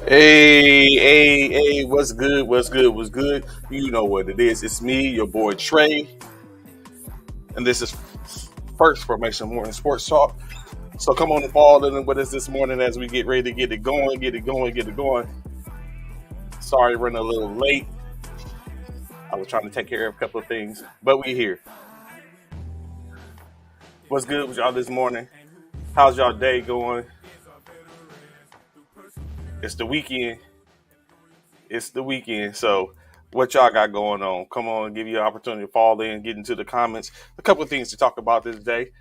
Hey, what's good? What's good? What's good? You know what it is. It's me, your boy Trey, and this is First Formation Morning Sports Talk. So come on and fall in with us this morning as we get ready to get it going, get it going, get it going. Sorry, running a little late. I was trying to take care of a couple of things, but we here. What's good with y'all this morning? How's y'all day going? It's the weekend. It's the weekend. So what y'all got going on? Come on, give you an opportunity to fall in, get into the comments. A couple of things to talk about this day.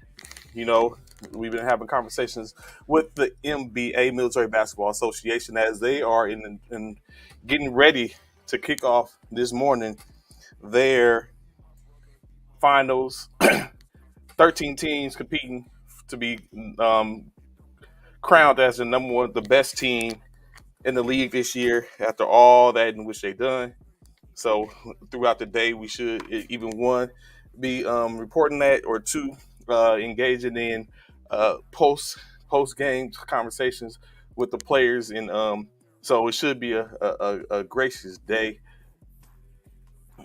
You know, we've been having conversations with the MBA Military Basketball Association as they are in getting ready to kick off this morning their finals. 13 teams competing to be um, crowned as the number one, the best team in the league this year after all that in which they done. So throughout the day, we should even one be reporting that, or two engaging in post game conversations with the players, and so it should be a gracious day.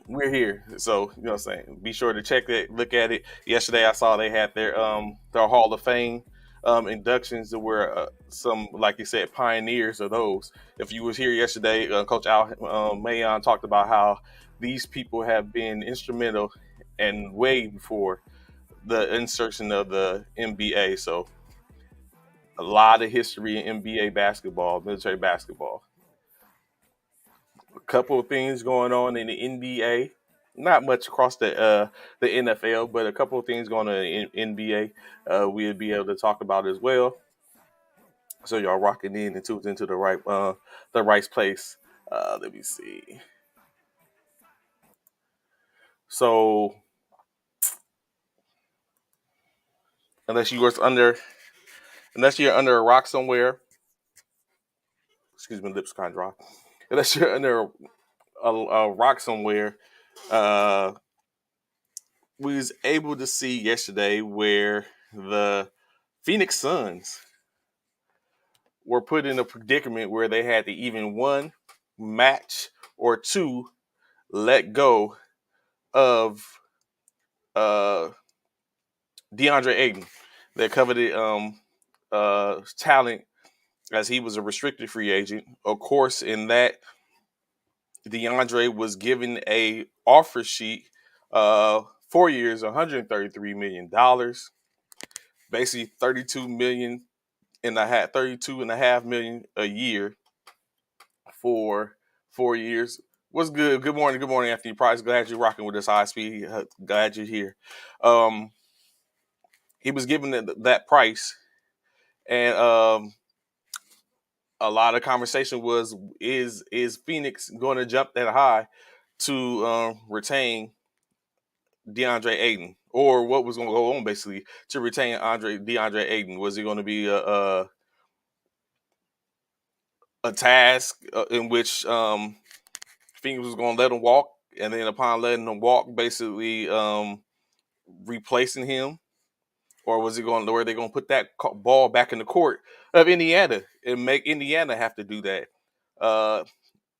We're here, so you know what I'm saying. Be sure to check it, look at it. Yesterday, I saw they had their Hall of Fame inductions that were some, like you said, pioneers of those. If you was here yesterday, Coach Al Mayon talked about how these people have been instrumental and way before the insertion of the NBA. So a lot of history in NBA basketball, military basketball. A couple of things going on in the NBA. Not much across the NFL, but a couple of things going on in NBA. We'll be able to talk about as well. So y'all rocking in and tuned into the right place. Let me see. So unless you was under, unless you're under a rock somewhere, excuse me, lips kind of dry. Unless you're under a rock somewhere, uh, we was able to see yesterday where the Phoenix Suns were put in a predicament where they had to even one match or two let go of uh, DeAndre Ayton, their coveted talent, as he was a restricted free agent. Of course, in that DeAndre was given a offer sheet, 4 years, $133 million, basically 32.5 million a year for 4 years. What's good? Good morning. Good morning, Anthony Price. Glad you're rocking with us, high speed. Glad you're here. Um, he was given that price, and a lot of conversation was, is Phoenix going to jump that high to retain DeAndre Ayton, or what was going to go on basically to retain DeAndre Ayton? Was it going to be a task in which Phoenix was going to let him walk, and then upon letting him walk, basically replacing him, or was it going? Were they going to put that ball back in the court of Indiana and make Indiana have to do that?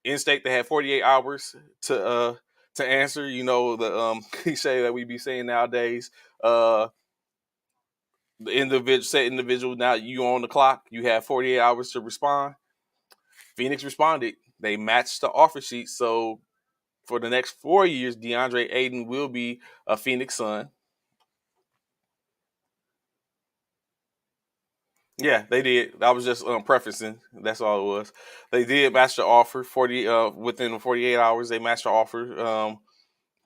In state, they had 48 hours to answer. You know, the cliche that we be saying nowadays. The individual. Now you on the clock. You have 48 hours to respond. Phoenix responded. They matched the offer sheet. So for the next 4 years, DeAndre Ayton will be a Phoenix Sun. Yeah, they did. I was just prefacing. That's all it was. They did match the offer 40 within the 48 hours. They matched the offer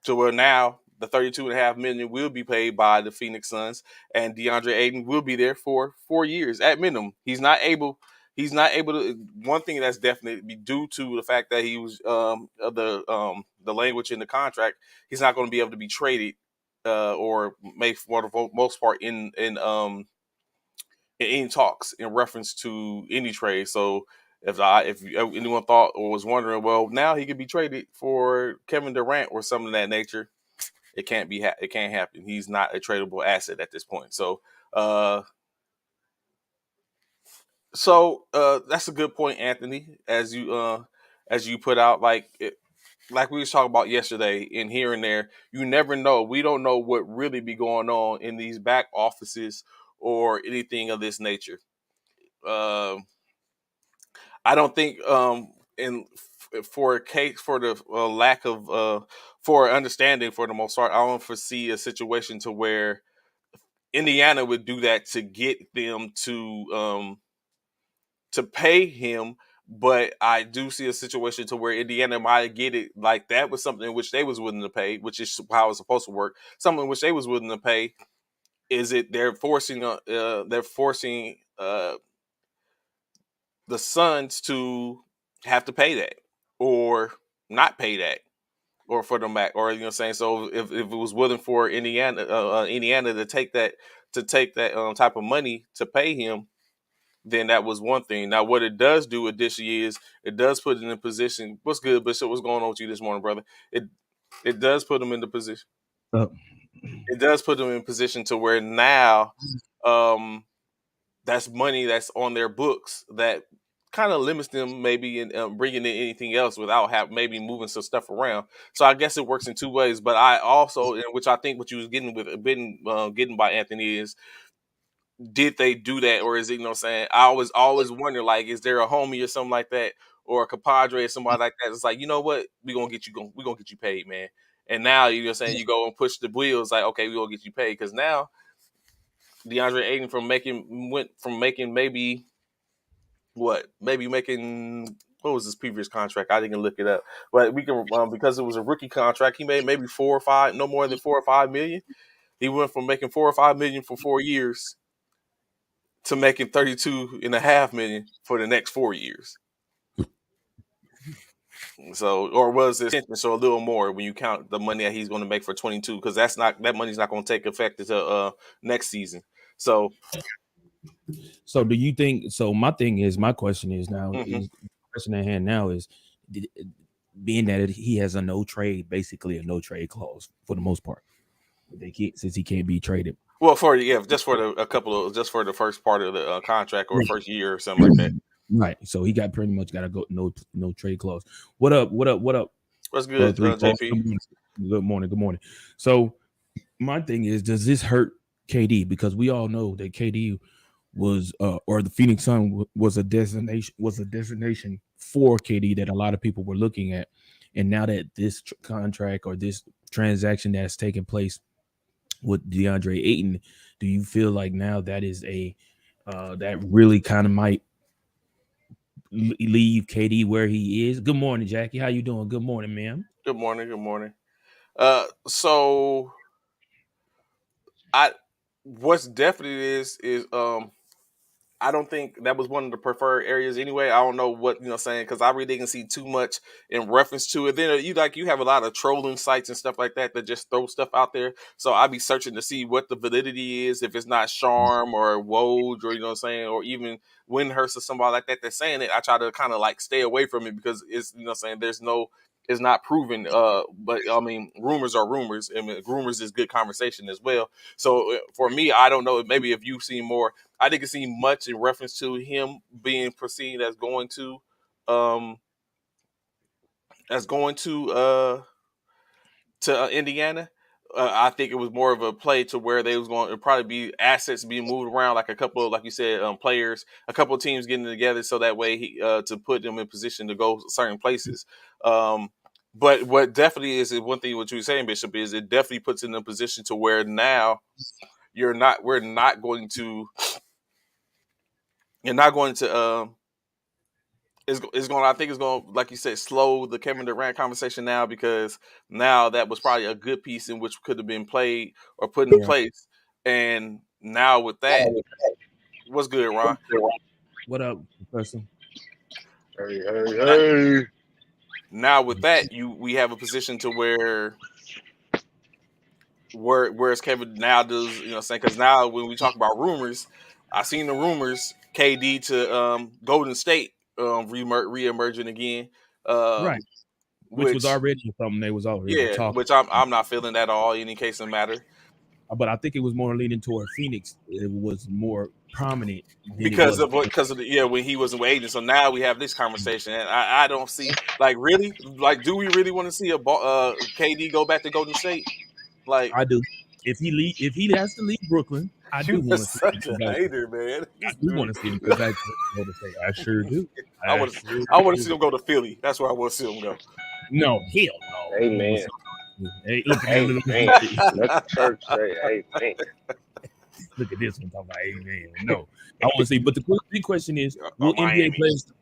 to where now the 32.5 million will be paid by the Phoenix Suns, and DeAndre Ayton will be there for 4 years at minimum. He's not able. He's not able to. One thing that's definitely due to the fact that he was the language in the contract. He's not going to be able to be traded or made for the most part in any talks in reference to any trade. So if anyone thought or was wondering, well, now he could be traded for Kevin Durant or something of that nature, it can't be. It can't happen. He's not a tradable asset at this point. So So that's a good point, Anthony. As you put out, like we was talking about yesterday, in here and there, you never know. We don't know what really be going on in these back offices or anything of this nature. Um, I don't think in for a case for the lack of for understanding for the most part, I don't foresee a situation to where Indiana would do that to get them to pay him. But I do see a situation to where Indiana might get it like that was something in which they was willing to pay, which is how it's supposed to work. Something in which they was willing to pay. Is it they're forcing the Suns to have to pay that or not pay that or for them back or you know what I'm saying. So if it was willing for Indiana to take that type of money to pay him, then that was one thing. Now, what it does do additionally is it does put it in a position. What's good, Bishop? What's going on with you this morning, brother? It it does put them in the position. Uh, It does put them in position to where now, um, that's money that's on their books that kind of limits them maybe in bringing in anything else without maybe moving some stuff around. So I guess it works in two ways. But I also, in which I think what you was getting by Anthony is, did they do that or is it, you know what I'm saying? I always wonder, like, is there a homie or something like that or a compadre or somebody like that? It's like, you know what, we're gonna get you paid, man. And now you know what I'm saying, you go and push the wheels like, okay, we're gonna get you paid because now DeAndre Ayton went from making maybe making what was his previous contract? I didn't look it up, but we can because it was a rookie contract. He made maybe 4 or 5, no more than 4 or 5 million. He went from making 4 or 5 million for 4 years to making 32.5 million for the next 4 years. So, or was this so a little more when you count the money that he's going to make for 22? Because that money's not going to take effect until next season. So, so do you think? So my question is now mhm. is the question at hand now is, did- being that he has a no trade, basically a no trade clause for the most part. They can't since he can't be traded. Well, just for just for the first part of the contract or Right. first year or something like that. Right. So he got pretty much got to go no trade clause. What up? What up? What up? What's good, Three calls. JP? Good morning. Good morning. Good morning. So my thing is, does this hurt KD? Because we all know that KD was or the Phoenix Sun was a destination for KD that a lot of people were looking at. And now that this contract or this transaction that's taking place with DeAndre Ayton, do you feel like now that is a that really kind of might leave KD where he is? Good morning, Jackie. How you doing? Good morning, ma'am. Good morning. Good morning. So I what's definitely is I don't think that was one of the preferred areas anyway. I don't know what you know saying because I really didn't see too much in reference to it. Then you have a lot of trolling sites and stuff like that that just throw stuff out there. So I'd be searching to see what the validity is, if it's not Charm or Woj or you know what I'm saying, or even Windhurst or somebody like that that's saying it. I try to kind of like stay away from it because it's you know what I'm saying it's not proven. But I mean rumors are rumors. I mean rumors is good conversation as well. So for me, I don't know. Maybe if you've seen more I didn't see much in reference to him being perceived as um going to Indiana. I think it was more of a play to where they was going to probably be assets being moved around, like a couple of, like you said, players, a couple of teams getting together, so that way to put them in position to go certain places. Um, but what definitely is one thing what you were saying, Bishop, is it definitely puts in a position to where now we're not going to you're not going to it's going. I think it's going, like you said, slow the Kevin Durant conversation now because now that was probably a good piece in which could have been played or put in Yeah. place, and now with that, what's good, Ron? What up, person? Hey, hey, Now, hey. now with that, we have a position to whereas Kevin now does you know what I'm saying because now when we talk about rumors, I seen the rumors KD to Golden State reemerging again, Right. um, Which was which already something they was already yeah, talking. which I'm not feeling at all. Any case of matter. but I think it was more leaning toward Phoenix. It was more prominent than it because was. of the when he wasn't waiting. So now we have this conversation, and I don't see like really like do we really want to see KD go back to Golden State? Like I do. If he has to leave Brooklyn, I do you are want to see him such go a back. hater, man. I This do want to dude. see him go back to Golden State. I sure do. I I want sure I want to do. see him go to Philly. That's where I want to see him go. No, hell no. You want to Amen. see? Hey, look at Amen. this. Let the church say amen. Look at this one talking about amen. No, I want to see. But the big question is, will NBA Miami. players?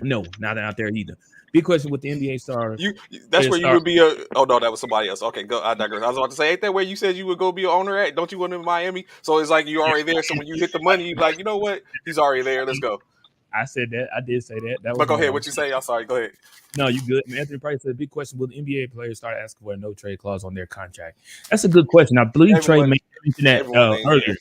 No, not out there either. Big question with the NBA stars. That's where you would be oh no, that was somebody else. Okay, go. I digress. I was about to say, ain't that where you said you would go be an owner at? Don't you want him in Miami? So it's like you're already there. So when you hit the money, you're like, you know what? He's already there. Let's go. I said that. I did say that. That was but go ahead. What you say? I'm sorry. Go ahead. No, you good. Anthony Price said, big question. Will the NBA players start asking for a no trade clause on their contract? That's a good question. I believe Trey mentioned that earlier.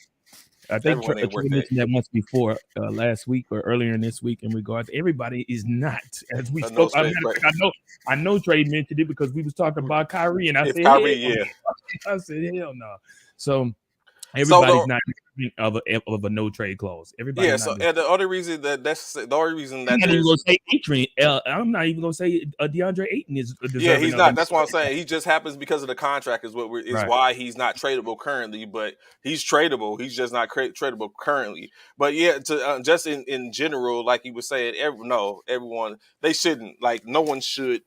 I think Trey mentioned that once before last week or earlier in this week in regard to everybody is not as we spoke. I know Trey mentioned it because we was talking about Kyrie and I said Kyrie, I said hell no. So everybody's not of a no trade clause. Everybody. Yeah. So and the other reason that's the only reason that I'm not even gonna say Adrian. I'm not even gonna say DeAndre Ayton is deserving. Yeah, he's not. That's what I'm saying. He just happens because of the contract is why he's not tradable currently. But he's tradable. He's just not tradable currently. But yeah, to just in general, like you were saying, everyone they shouldn't like no one should.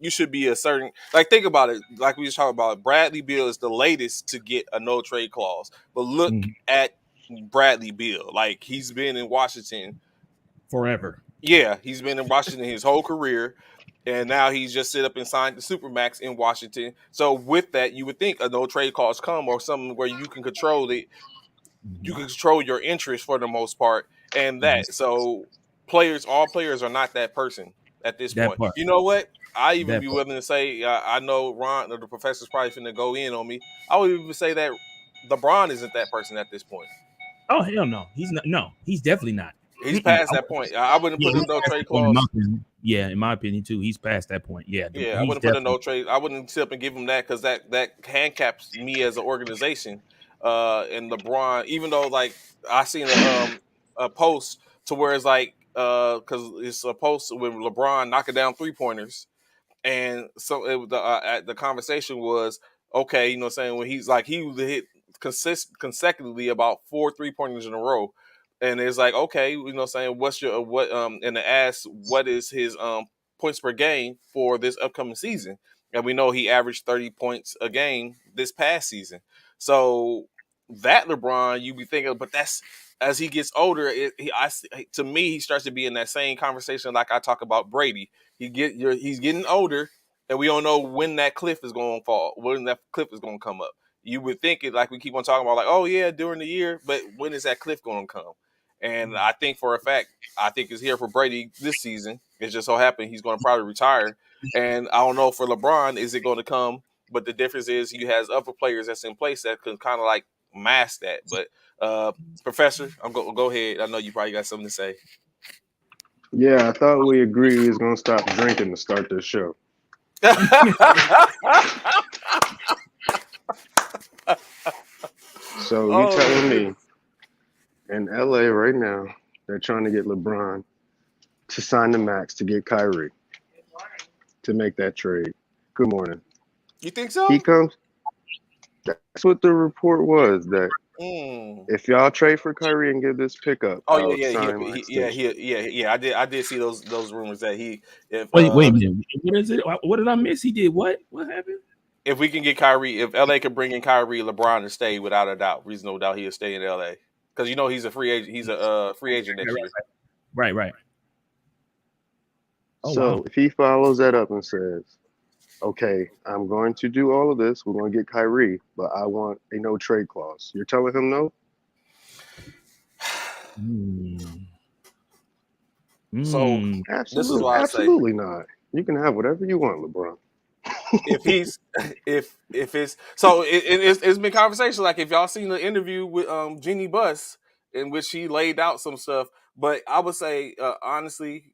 You should be a certain think about it. Like we just talked about, Bradley Beal is the latest to get a no trade clause. But look at Bradley Beal. Like he's been in Washington forever. Yeah, he's been in Washington his whole career. And now he's just sit up and signed the Supermax in Washington. So with that, you would think a no trade clause come or something where you can control it. You can control your interest for the most part. And that. So all players are not that person at this point. You know what? I even be willing to say, I know Ron or the professor's probably finna go in on me. I would even say that LeBron isn't that person at this point. Oh, hell no. He's not. No, he's definitely not. He's past that point. I wouldn't put a no trade clause. In my opinion too. He's past that point. Yeah, I wouldn't put a no trade. I wouldn't sit up and give him that because that handicaps me as an organization. And LeBron, even though like I seen a post to where it's like because it's a post with LeBron knocking down 3-pointers, and so the conversation was okay. You know, what I'm saying when he's like he hit consecutively about 4 3-pointers in a row. And it's like, okay, you know, saying what's your and to ask what is his points per game for this upcoming season, and we know he averaged 30 points a game this past season. So that LeBron, you be thinking, but that's as he gets older. To me, he starts to be in that same conversation like I talk about Brady. He's getting older, and we don't know when that cliff is going to fall, when that cliff is going to come up. You would think it like we keep on talking about, like, oh yeah, during the year, but when is that cliff going to come? And I think for a fact, I think it's here for Brady this season. It just so happened he's going to probably retire. And I don't know for LeBron, is it going to come? But the difference is he has other players that's in place that can kind of like mask that. But Professor, I'm go ahead. I know you probably got something to say. Yeah, I thought we agreed we was going to stop drinking to start this show. So you telling me in LA right now, they're trying to get LeBron to sign the max to get Kyrie to make that trade. Good morning. You think so? He comes. That's what the report was, that if y'all trade for Kyrie and give this pickup, I did see those rumors that he. Wait a minute. What is it? What did I miss? He did what? What happened? If we can get Kyrie, if LA could bring in Kyrie, LeBron to stay without a doubt, reasonable doubt he'll stay in LA because you know he's a free agent. He's a free agent next year. Right. So if he follows that up and says, okay, I'm going to do all of this. We're going to get Kyrie, but I want a no trade clause. You're telling him no? So this is why I say absolutely not. You can have whatever you want, LeBron. If it's been conversation like if y'all seen the interview with Jeannie Buss in which she laid out some stuff, but I would say honestly,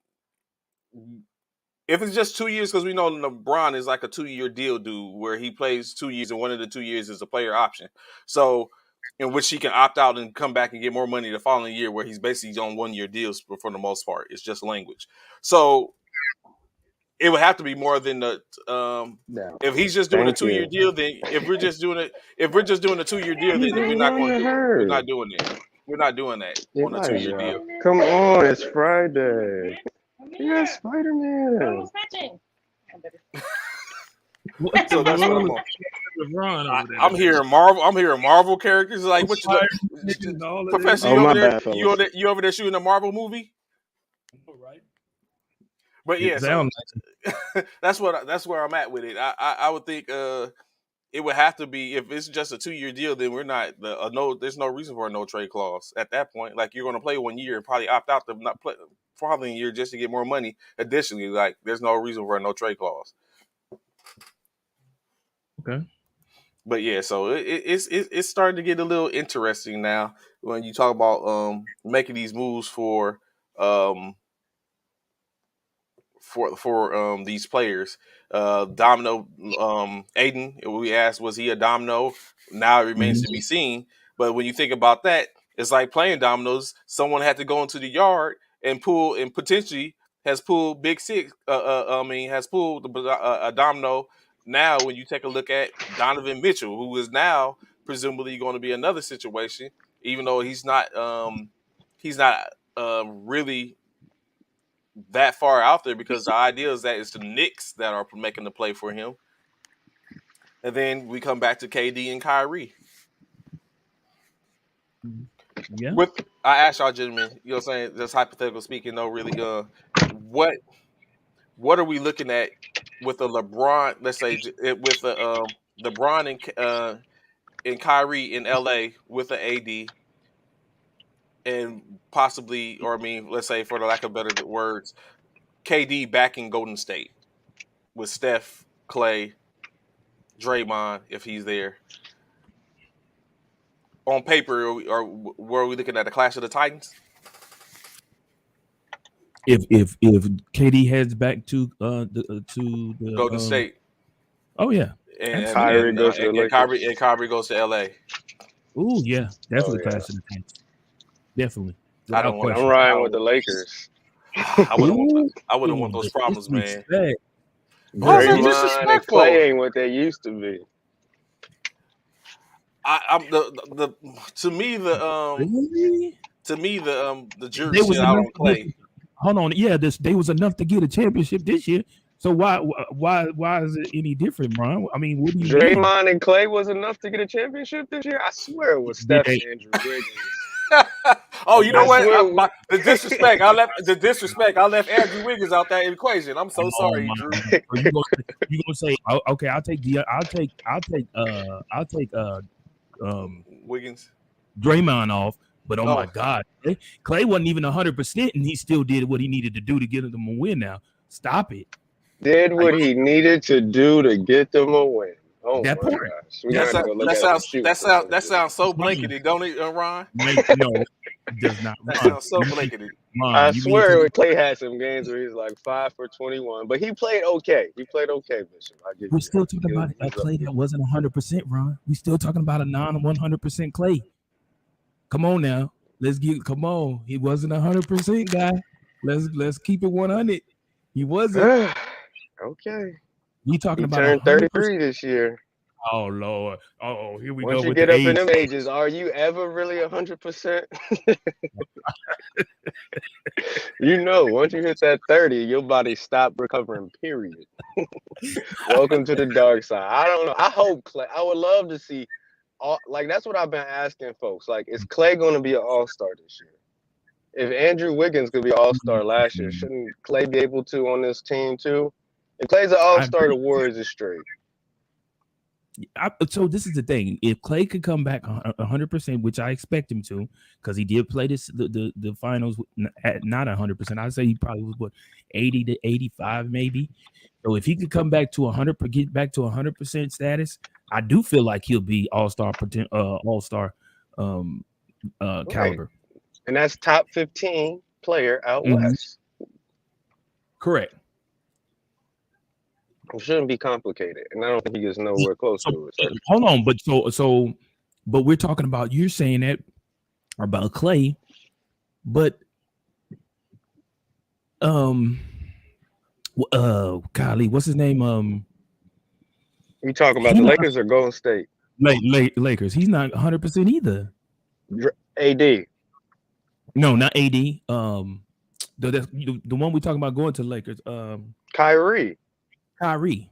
If it's just 2 years, because we know LeBron is like a 2-year deal, dude, where he plays 2 years, and one of the 2 years is a player option. So, in which he can opt out and come back and get more money the following year, where he's basically on 1-year deals for the most part. It's just language. So it would have to be more than the. No. If he's just doing a Thank 2-year you. deal, then if we're just doing a 2-year deal, then we're not going to do it. We're not doing it. We're not doing that on a 2-year deal. Elijah, come on, it's Friday. Yeah, Spider-Man. What So the that's what I'm world on. is LeBron over there? I'm hearing Marvel. I'm hearing Marvel characters like what you, And all of Professor. this. Oh, You my over there? bad, You fellas. over there shooting a Marvel movie? Right? But yeah, It so sounds that's where I'm at with it. I would think it would have to be, if it's just a 2-year deal, then we're not there's no reason for a no trade clause at that point. Like, you're going to play 1 year and probably opt out to not play probably a year just to get more money. Additionally, like, there's no reason for a no trade clause. okay. But yeah, so it's starting to get a little interesting now when you talk about making these moves um for these players. Domino, Aiden, we asked, was he a domino? Now it remains to be seen. But when you think about that, it's like playing dominoes. Someone had to go into the yard and pull, and potentially has pulled Big Six. Has pulled a domino. Now, when you take a look at Donovan Mitchell, who is now presumably going to be another situation, even though he's not really that far out there, because the idea is that it's the Knicks that are making the play for him. And then we come back to KD and Kyrie. Yeah. I asked y'all gentlemen, you know what I'm saying, just hypothetical speaking though, really, what are we looking at with a LeBron, let's say with a LeBron and Kyrie in LA with the AD, and possibly, or let's say, for the lack of better words, KD back in Golden State with Steph, Clay, Draymond, if he's there. On paper, or were we looking at a Clash of the Titans? If KD heads back to the Golden State, oh yeah, and Kyrie goes to the Lakers. Kyrie goes to LA. oh yeah, definitely yeah. Clash of the Titans. Definitely, I don't without want. I'm question. riding with the Lakers. I wouldn't want those problems, man. Why is that Draymond and disrespectful? Clay ain't what they used to be. I'm to me the jury's There was still out enough on Clay. Hold on, yeah, they was enough to get a championship this year. So why is it any different, Ron? I mean, what do you mean? Draymond and Clay was enough to get a championship this year? I swear it was Steph and Andrew Wiggins. Oh, you know I what? swear The disrespect. I left Andrew Wiggins out that equation. I'm so sorry, Drew. So you gonna say, oh, okay? I'll take Wiggins. Draymond off. But oh Oh. my God, Clay wasn't even 100%, and he still did what he needed to do to get them a win. Now, stop it. did what he needed to do to get them a win. Oh That my part. gosh, we gotta go look at That sounds so blankety, don't it, Ron? No, it does not. That sounds so blankety. I swear Clay had some games where he's like 5 for 21, but he played okay. Bishop. We're still talking about a Clay that wasn't 100%, Ron. We're still talking about a non-100% Clay. Come on now, come on. He wasn't 100% guy. Let's keep it 100. He wasn't. Okay. We talking about turned 33 this year. Oh Lord. Oh, here we Once go. you with get the up age. in them ages, are you ever really 100%? Once you hit that 30, your body stop recovering, period. Welcome to the dark side. I don't know. I hope Clay. I would love to see that's what I've been asking folks. Like, is Clay going to be an all-star this year? If Andrew Wiggins could be an all-star last year, shouldn't Clay be able to on this team too? If Clay's an all-star, the Warriors is straight. So this is the thing. If Clay could come back 100%, which I expect him to, because he did play the finals at not 100%, I'd say he probably was 80 to 85 maybe. So if he could come back to 100, get back to 100% status, I do feel like he'll be all-star caliber. And that's top 15 player out west. Correct. It shouldn't be complicated, and I don't think he gets nowhere close So to it. So hold on, but we're talking about, you're saying that about Clay, but golly, what's his name? you talking about He the not Lakers or Golden State? Lakers. He's not 100% either. AD. No, not AD. The one we talking about going to the Lakers. Kyrie. Kyrie.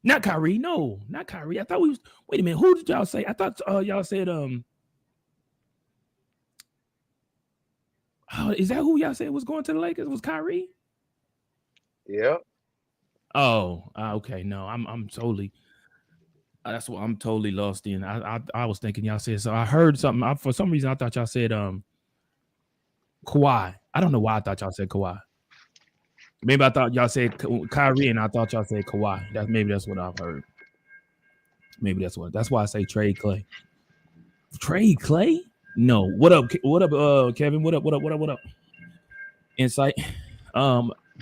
Not Kyrie. No, not Kyrie. I thought we was. Wait a minute. Who did y'all say? I thought y'all said is that who y'all said was going to the Lakers? Was Kyrie? Yeah. Oh, okay. No, I'm totally. That's what I'm totally lost in. I was thinking y'all said, so I heard something. For some reason I thought y'all said Kawhi. I don't know why I thought y'all said Kawhi. Maybe I thought y'all said Kyrie, and I thought y'all said Kawhi. That's what I've heard. Maybe that's why I say trade Clay. Trade Clay? No. What up, Kevin? What up? Insight.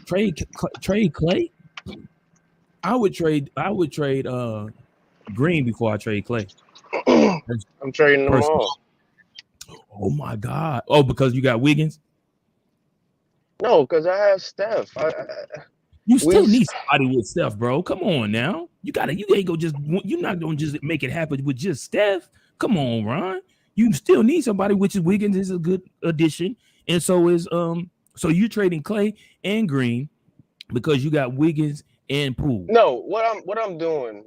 Trade Clay. I would trade Green before I trade Clay. I'm trading them all. Oh my God. Oh, because you got Wiggins? No, because I have Steph. You still need somebody with Steph, bro. Come on now. You're not gonna just make it happen with just Steph. Come on, Ron. You still need somebody, which is Wiggins is a good addition. And so is so you're trading Clay and Green because you got Wiggins and Poole. No, what I'm doing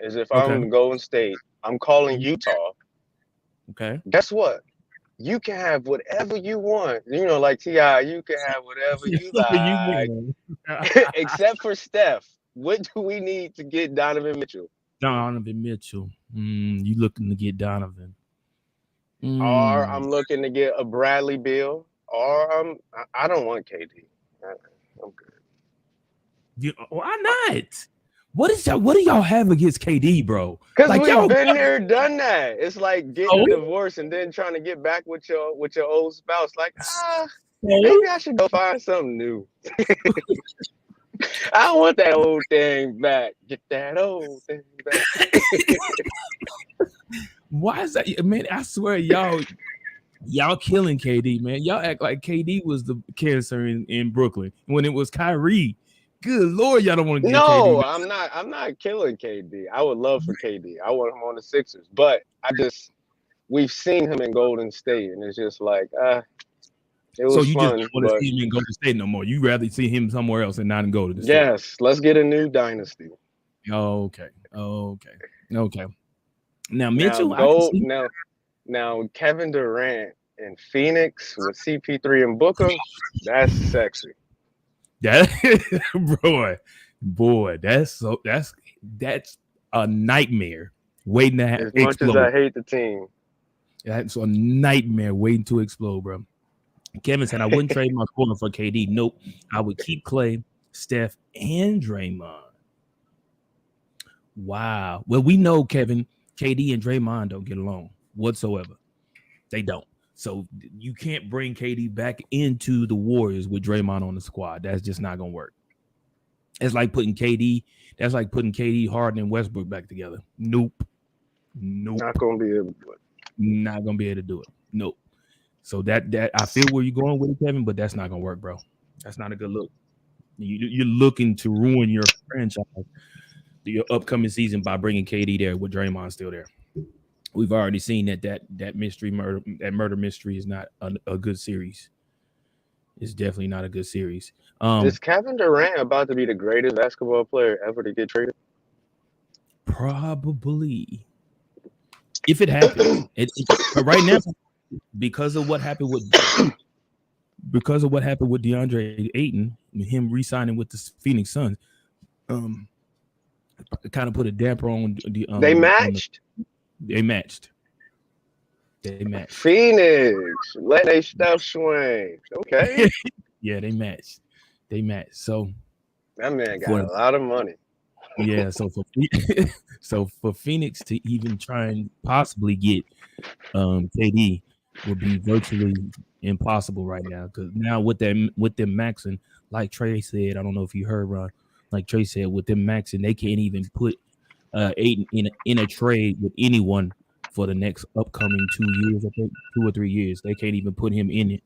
is if I'm Golden State, I'm calling Utah. Okay. Guess what? You can have whatever you want. You know, like T.I., you can have whatever you like. Except for Steph. What do we need to get Donovan Mitchell? You looking to get Donovan. Or I'm looking to get a Bradley Beal. Or I don't want KD. I'm good. Why not? What do y'all have against KD, bro? Because we've been there, done that. It's like getting a divorce and then trying to get back with your old spouse. Like, maybe I should go find something new. I don't want that old thing back. Get that old thing back. Why is that, man? I swear, y'all killing KD, man. Y'all act like KD was the cancer in Brooklyn when it was Kyrie. Good Lord, y'all don't want to get KD. No, I'm not killing KD. I would love for KD. I want him on the Sixers, but we've seen him in Golden State, and it's just like, it was fun. Just want to see him in Golden State no more. You rather see him somewhere else and not in Golden State. Yes, let's get a new dynasty. Okay. Now Mitchell, now Kevin Durant in Phoenix with CP3 and Booker, that's sexy. That boy, that's a nightmare waiting to happen. As much as I hate the team, that's a nightmare waiting to explode, bro. Kevin said I wouldn't trade my corner for KD. Nope, I would keep Clay, Steph, and Draymond. Wow. Well, we know, Kevin, KD and Draymond don't get along whatsoever. They don't. So you can't bring KD back into the Warriors with Draymond on the squad. That's just not gonna work. It's like putting KD. That's like putting KD, Harden, and Westbrook back together. Nope. Not gonna be able to do it. Not gonna be able to do it. Nope. So that I feel where you're going with it, Kevin, but that's not gonna work, bro. That's not a good look. You're looking to ruin your franchise, your upcoming season by bringing KD there with Draymond still there. We've already seen that murder mystery is not a good series. It's definitely not a good series. Is Kevin Durant about to be the greatest basketball player ever to get traded? Probably, if it happens. But right now, because of what happened with DeAndre Ayton, him re-signing with the Phoenix Suns, kind of put a damper on the. They matched. They matched. Phoenix, let their stuff swing. Okay. Yeah, they matched. So that man got a lot of money. Yeah. So for Phoenix to even try and possibly get KD would be virtually impossible right now, because now with them maxing, like Trey said, I don't know if you heard, Ron, like Trey said, with them maxing, they can't even put Ayton in a trade with anyone for the next upcoming 2 years. I think 2 or 3 years. They can't even put him in it.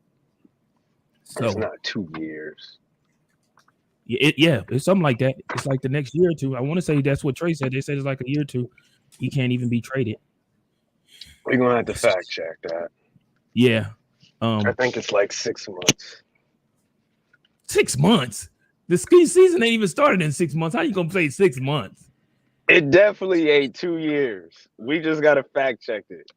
So It's not 2 years. It's something like that. It's like the next year or two. I want to say that's what Trey said. They said it's like a year or two. He can't even be traded. We're gonna have to fact check that. Yeah. I think it's like 6 months. 6 months. The ski season ain't even started in 6 months. How you gonna play 6 months? It definitely ain't 2 years. We just gotta fact check it.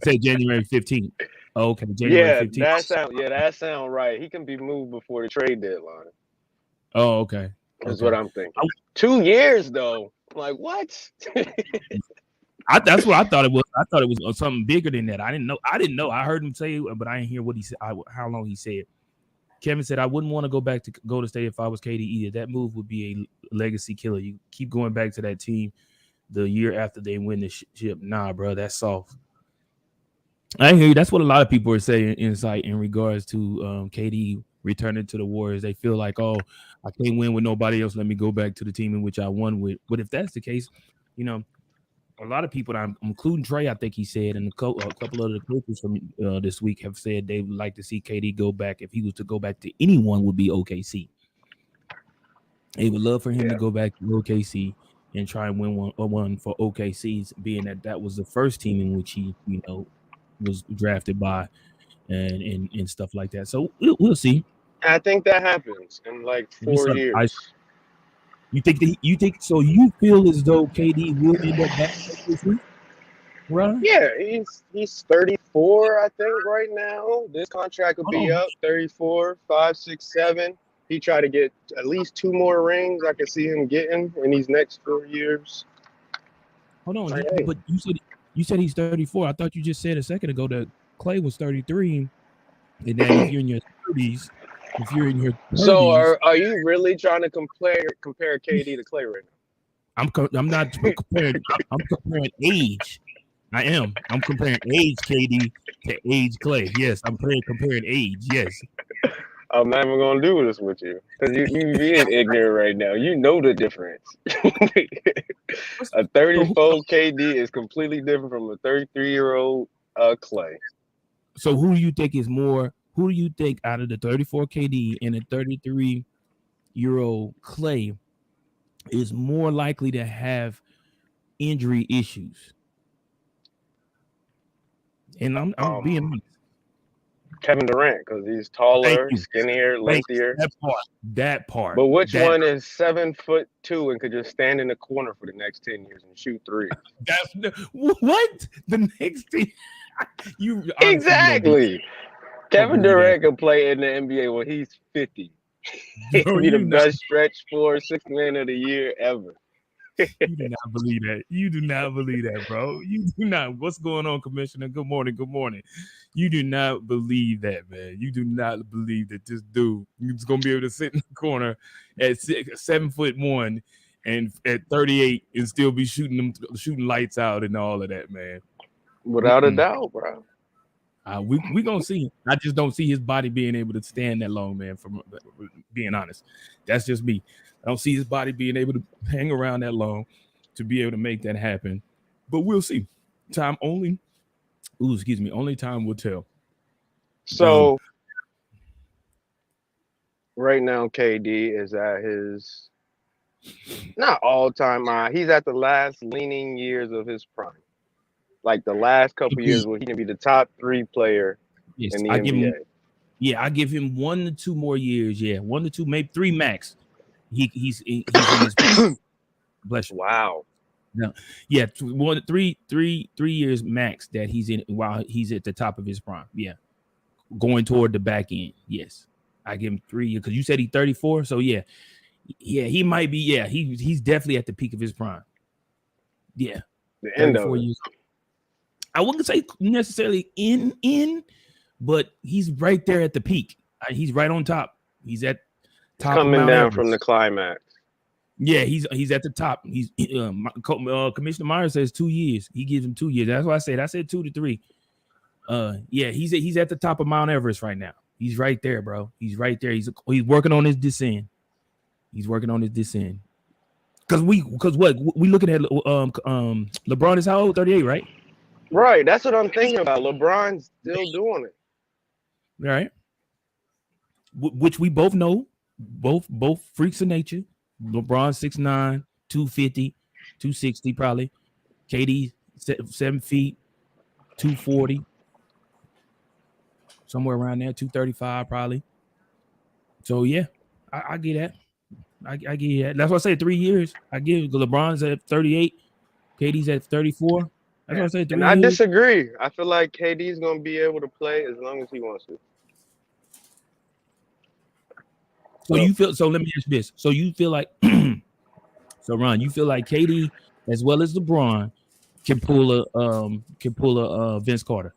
Say January 15th. Oh, okay, January 15th. That sound right. He can be moved before the trade deadline. Oh, okay. That's what I'm thinking. 2 years though. I'm like, what? That's what I thought it was. I thought it was something bigger than that. I didn't know. I heard him say it, but I didn't hear what he said. How long he said. Kevin said, I wouldn't want to go back to Golden State if I was KD either. That move would be a legacy killer. You keep going back to that team the year after they win the ship. Nah, bro, that's soft. I hear you. That's what a lot of people are saying in regards to KD returning to the Warriors. They feel like, oh, I can't win with nobody else. Let me go back to the team in which I won with. But if that's the case, a lot of people, including Trey, I think he said, and a couple of the coaches from this week have said they would like to see KD go back. If he was to go back to anyone, would be OKC. They would love for him to go back to OKC and try and win one for OKC, being that was the first team in which he, was drafted by, and stuff like that. So we'll see. I think that happens in like 4 years. You think so? You feel as though KD will end up back this week, right? Yeah, he's 34, I think, right now. This contract will be up 34, 5, 6, 7. He tried to get at least 2 more rings. I can see him getting in these next 4 years. Hold on, but you said he's 34. I thought you just said a second ago that Clay was 33, and then if you're in your 30s. If you're in your 30s, so are you really trying to compare KD to Clay right now? I'm not comparing. I'm comparing age. I am. I'm comparing age KD to age Clay. Yes, I'm comparing age. Yes. I'm not even gonna do this with you because you being ignorant right now. You know the difference. A 34 KD is completely different from a 33-year-old Clay. So who do you think is more? Who do you think out of the 34 KD and a 33-year-old Clay is more likely to have injury issues? And I'm being honest. Kevin Durant, because he's taller, skinnier, lengthier. That part. But which one is 7'2" and could just stand in the corner for the next 10 years and shoot threes? What? The next thing you exactly. Kevin Durant can play in the NBA when he's 50. He'd be the best stretch 6 man of the year ever. You do not believe that. You do not believe that, bro. You do not. What's going on, Commissioner? Good morning. Good morning. You do not believe that, man. You do not believe that this dude is going to be able to sit in the corner at 7'1" and at 38 and still be shooting lights out and all of that, man. Without a doubt, bro. We gonna see. I just don't see his body being able to stand that long, man. From being honest, that's just me. I don't see his body being able to hang around that long to be able to make that happen. But we'll see. Only time will tell. So right now, KD is at his not all-time high. He's at the last leaning years of his prime. Like the last couple years where he can be the top 3 player in the NBA. I give him 1 to 2 more years. Yeah, 1 to 2, maybe 3 max. He's in his bless you. Wow. No, yeah, 3 years max that he's in while he's at the top of his prime. Yeah, going toward the back end. Yes, I give him 3 years because you said he's 34. So yeah, he might be. Yeah, he's definitely at the peak of his prime. Yeah, the end of it. Years. I wouldn't say necessarily in, but he's right there at the peak. He's right on top. He's at top. Coming down from the climax. Yeah, he's at the top. He's Commissioner Myers says 2 years. He gives him 2 years. That's what I said. I said 2 to 3. Yeah, he's at the top of Mount Everest right now. He's right there, bro. He's right there. He's working on his descent. He's working on his descent. Because what we looking at LeBron is how old? 38, right? Right. That's what I'm thinking about. LeBron's still doing it. All right. Which we both know, both freaks of nature. LeBron 6'9", 250, 260 probably. KD 7 feet, 240, somewhere around there, 235 probably. So yeah, I get that. I get that. That's why I say 3 years. I give LeBron's at 38, KD's at 34. That's why I say 3 And I years. disagree. I feel like KD's gonna be able to play as long as he wants to. So you feel? So let me ask you this. So you feel like, so Ron, you feel like KD as well as LeBron can pull a Vince Carter?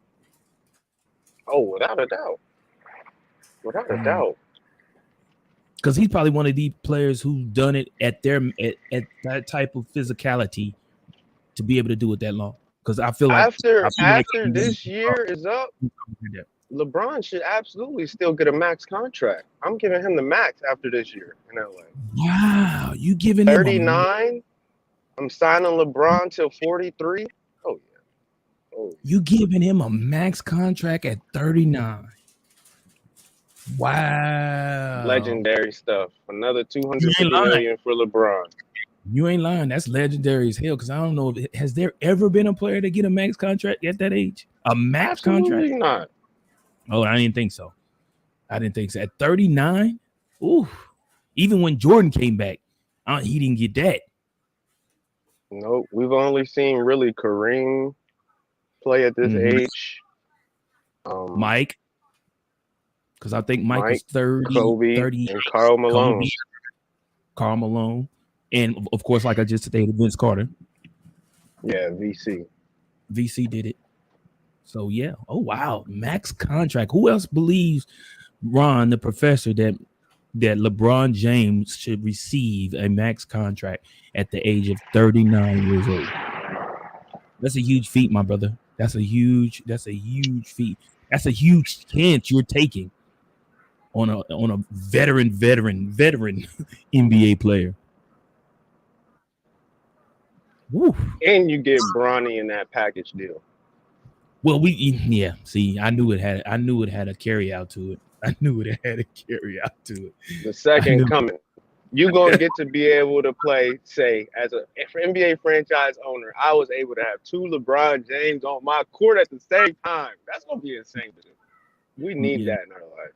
Oh, without a doubt. Without a doubt. Because he's probably one of the players who's done it at that type of physicality to be able to do it that long. Because I feel like after this year is up, LeBron should absolutely still get a max contract. I'm giving him the max after this year in LA. Wow, you giving 39? I'm signing LeBron till 43. Oh yeah. Oh. You giving him a max contract at 39? Wow. Legendary stuff. Another 250 million for LeBron. You ain't lying. That's legendary as hell. Because I don't know, has there ever been a player to get a max contract at that age? A max contract? Not. Oh, I didn't think so. At 39, ooh. Even when Jordan came back, he didn't get that. Nope. We've only seen really Kareem play at this age. Mike. Because I think Mike was 30, Kobe, 30, and Karl Malone. Karl Malone. And, of course, like I just stated, Vince Carter. Yeah, VC. VC did it. So, yeah. Oh, wow. Max contract. Who else believes, Ron, the professor, that LeBron James should receive a max contract at the age of 39 years old? That's a huge feat, my brother. That's a huge feat. That's a huge chance you're taking on a veteran NBA player. Woo. And you get Bronny in that package deal. Well, see, I knew it had a carry out to it. The second coming. You're gonna get to be able to play, say, as an NBA franchise owner, I was able to have 2 LeBron James on my court at the same time. That's gonna be insane to do. We need that in our life.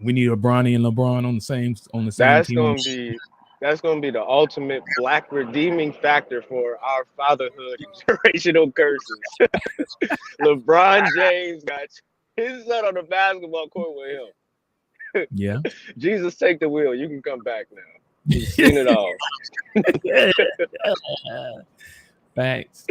We need a Bronny and LeBron on the same team. That's gonna be the ultimate black redeeming factor for our fatherhood and generational curses. LeBron James got his son on the basketball court with him. Yeah. Jesus, take the wheel. You can come back now. You've seen it all. Facts.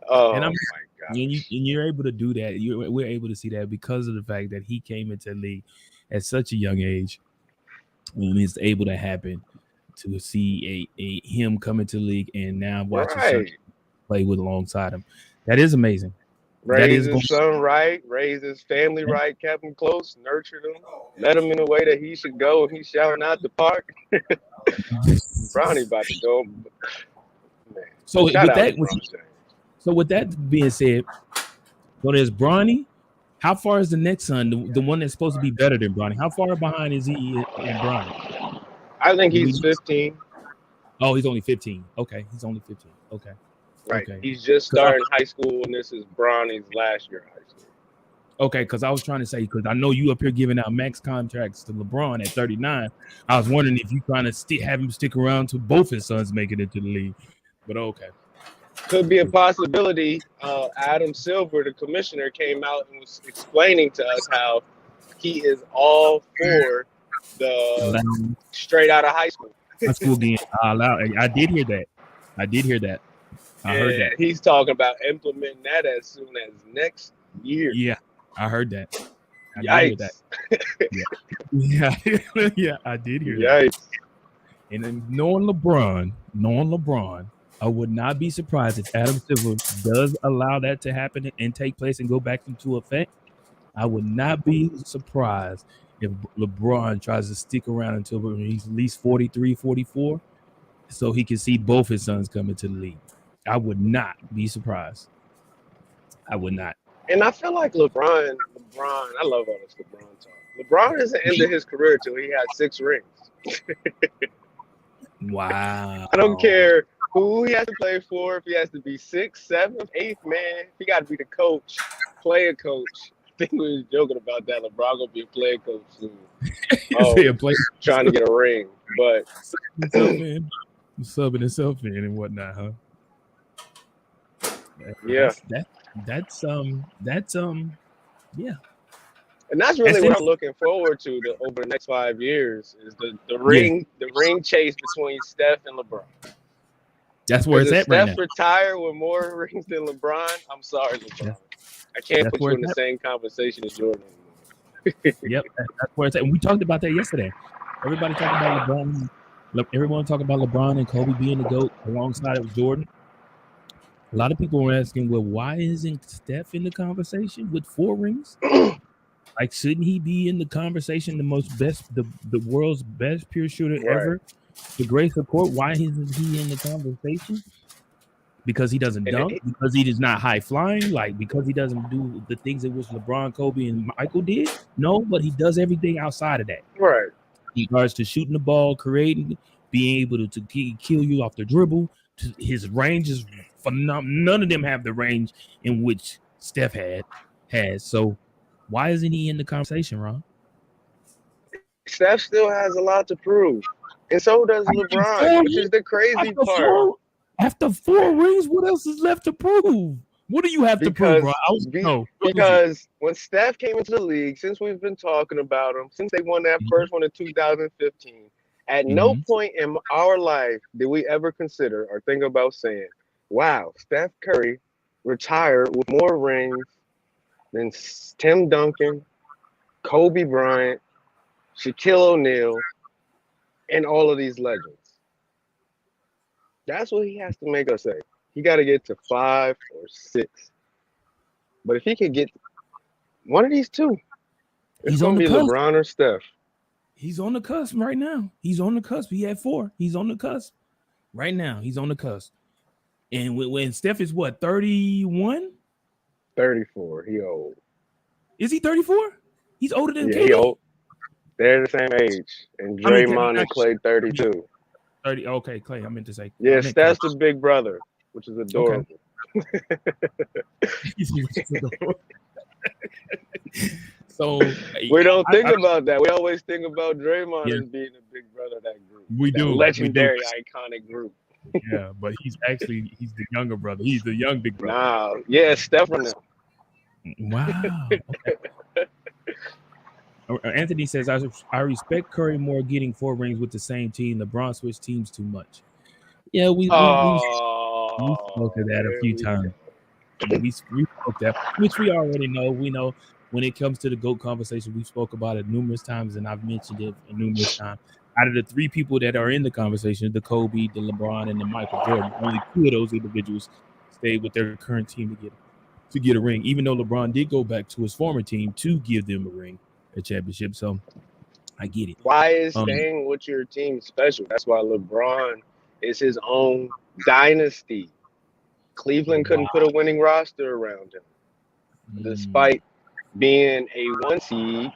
Oh, and my God. And you're able to do that. We're able to see that because of the fact that he came into the league at such a young age. And it's able to happen to see him come into the league and now watch his son play with alongside him. That is amazing. Raised his son right, raised his family right, kept him close, nurtured him, led him in the way that he should go, and he's shouting out the park. Bronny about to go. Man. So with that being said, so there's Bronny. How far is the next son, the one that's supposed to be better than Bronny? How far behind is he in Bronny? I think he's 15. Oh, he's only 15. Okay, he's only 15. Okay. Right. Okay. He's just starting high school, and this is Bronny's last year of high school. Okay, because I was trying to say, because I know you up here giving out max contracts to LeBron at 39. I was wondering if you trying to have him stick around to both his sons making it to the league. But okay. Could be a possibility. Adam Silver, the commissioner, came out and was explaining to us how he is all for the straight out of high school. High school game. I did hear that. I heard that. He's talking about implementing that as soon as next year. Yeah, I heard that. I did hear that. Yeah, I did hear that. And then knowing LeBron, I would not be surprised if Adam Silver does allow that to happen and take place and go back into effect. I would not be surprised if LeBron tries to stick around until he's at least 43, 44, so he can see both his sons come into the league. I would not be surprised. I would not. And I feel like LeBron, I love all this LeBron talk. LeBron isn't ended his career till he has 6 rings. Wow. I don't care who he has to play for, if he has to be 6th, 7th, 8th man, he got to be the coach, player coach. I think we was joking about that. LeBron gonna be a player coach soon. Trying to get a ring, but subbing himself in and whatnot, huh? Yeah, that's yeah. And that's really what I'm looking forward to over the next 5 years is the ring chase between Steph and LeBron. That's where it's at right now. Steph retire with more rings than LeBron, I'm sorry, LeBron. I can't put you in the same conversation as Jordan anymore. Yep, that's where it's at. And we talked about that yesterday. Everybody talking about LeBron. Everyone talking about LeBron and Kobe being the GOAT alongside of Jordan. A lot of people were asking, well, why isn't Steph in the conversation with 4 rings? Like, shouldn't he be in the conversation? The world's best pure shooter ever, the grace of court. Why isn't he in the conversation? Because he doesn't dunk, because he is not high flying, like because he doesn't do the things in which LeBron, Kobe, and Michael did. No, but he does everything outside of that. Right. In regards to shooting the ball, creating, being able to kill you off the dribble. His range is phenomenal. None of them have the range in which Steph has. So why isn't he in the conversation, Ron? Steph still has a lot to prove. And so does LeBron, which is the crazy part. After 4 rings, what else is left to prove? What do you have to prove, Ron? Because when Steph came into the league, since we've been talking about him, since they won that first one in 2015, at no point in our life did we ever consider or think about saying, wow, Steph Curry retired with more rings than Tim Duncan, Kobe Bryant, Shaquille O'Neal, and all of these legends. That's what he has to make us say. He got to get to 5 or 6. But if he could get one of these 2, it's going to be LeBron or Steph. He's on the cusp right now. He's on the cusp. He had 4. He's on the cusp right now. He's on the cusp. And when Steph is what, 31? 34. He old. Is he 34? He's older than KD. He old. They're the same age. And Draymond and Clay 32. 30. Okay, Clay. I meant to say. Yeah, Steph's the big brother, which is adorable. Okay. So we don't think about that. We always think about Draymond as being the big brother of that group. We do. Legendary, iconic group. Yeah, but he's the younger brother. He's the young big brother. Nah, yeah, Steph from them. Wow. Okay. Anthony says, I respect Curry more getting 4 rings with the same team. LeBron switched teams too much. Yeah, we spoke of that a few times. We spoke that, which we already know. We know when it comes to the GOAT conversation, we spoke about it numerous times, and I've mentioned it numerous times. Out of the 3 people that are in the conversation, the Kobe, the LeBron, and the Michael Jordan, only 2 of those individuals stayed with their current team to get a ring, even though LeBron did go back to his former team to give them a championship. So I get it. Why is staying with your team special? That's why LeBron is his own dynasty. Cleveland couldn't put a winning roster around him. Despite being a 1 seed,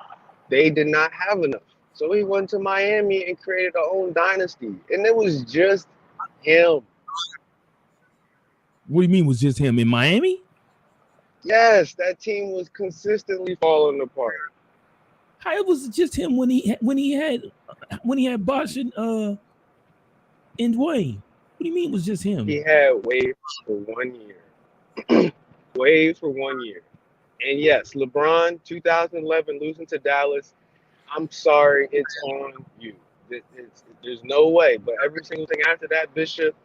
they did not have enough. So he went to Miami and created their own dynasty. And it was just him. What do you mean was just him in Miami? Yes, that team was consistently falling apart. How it was just him when he had Bosh and Dwayne? What do you mean it was just him? He had Wade for 1 year. Wade for 1 year. And yes, LeBron, 2011, losing to Dallas. I'm sorry, it's on you. There's no way. But every single thing after that, Bishop,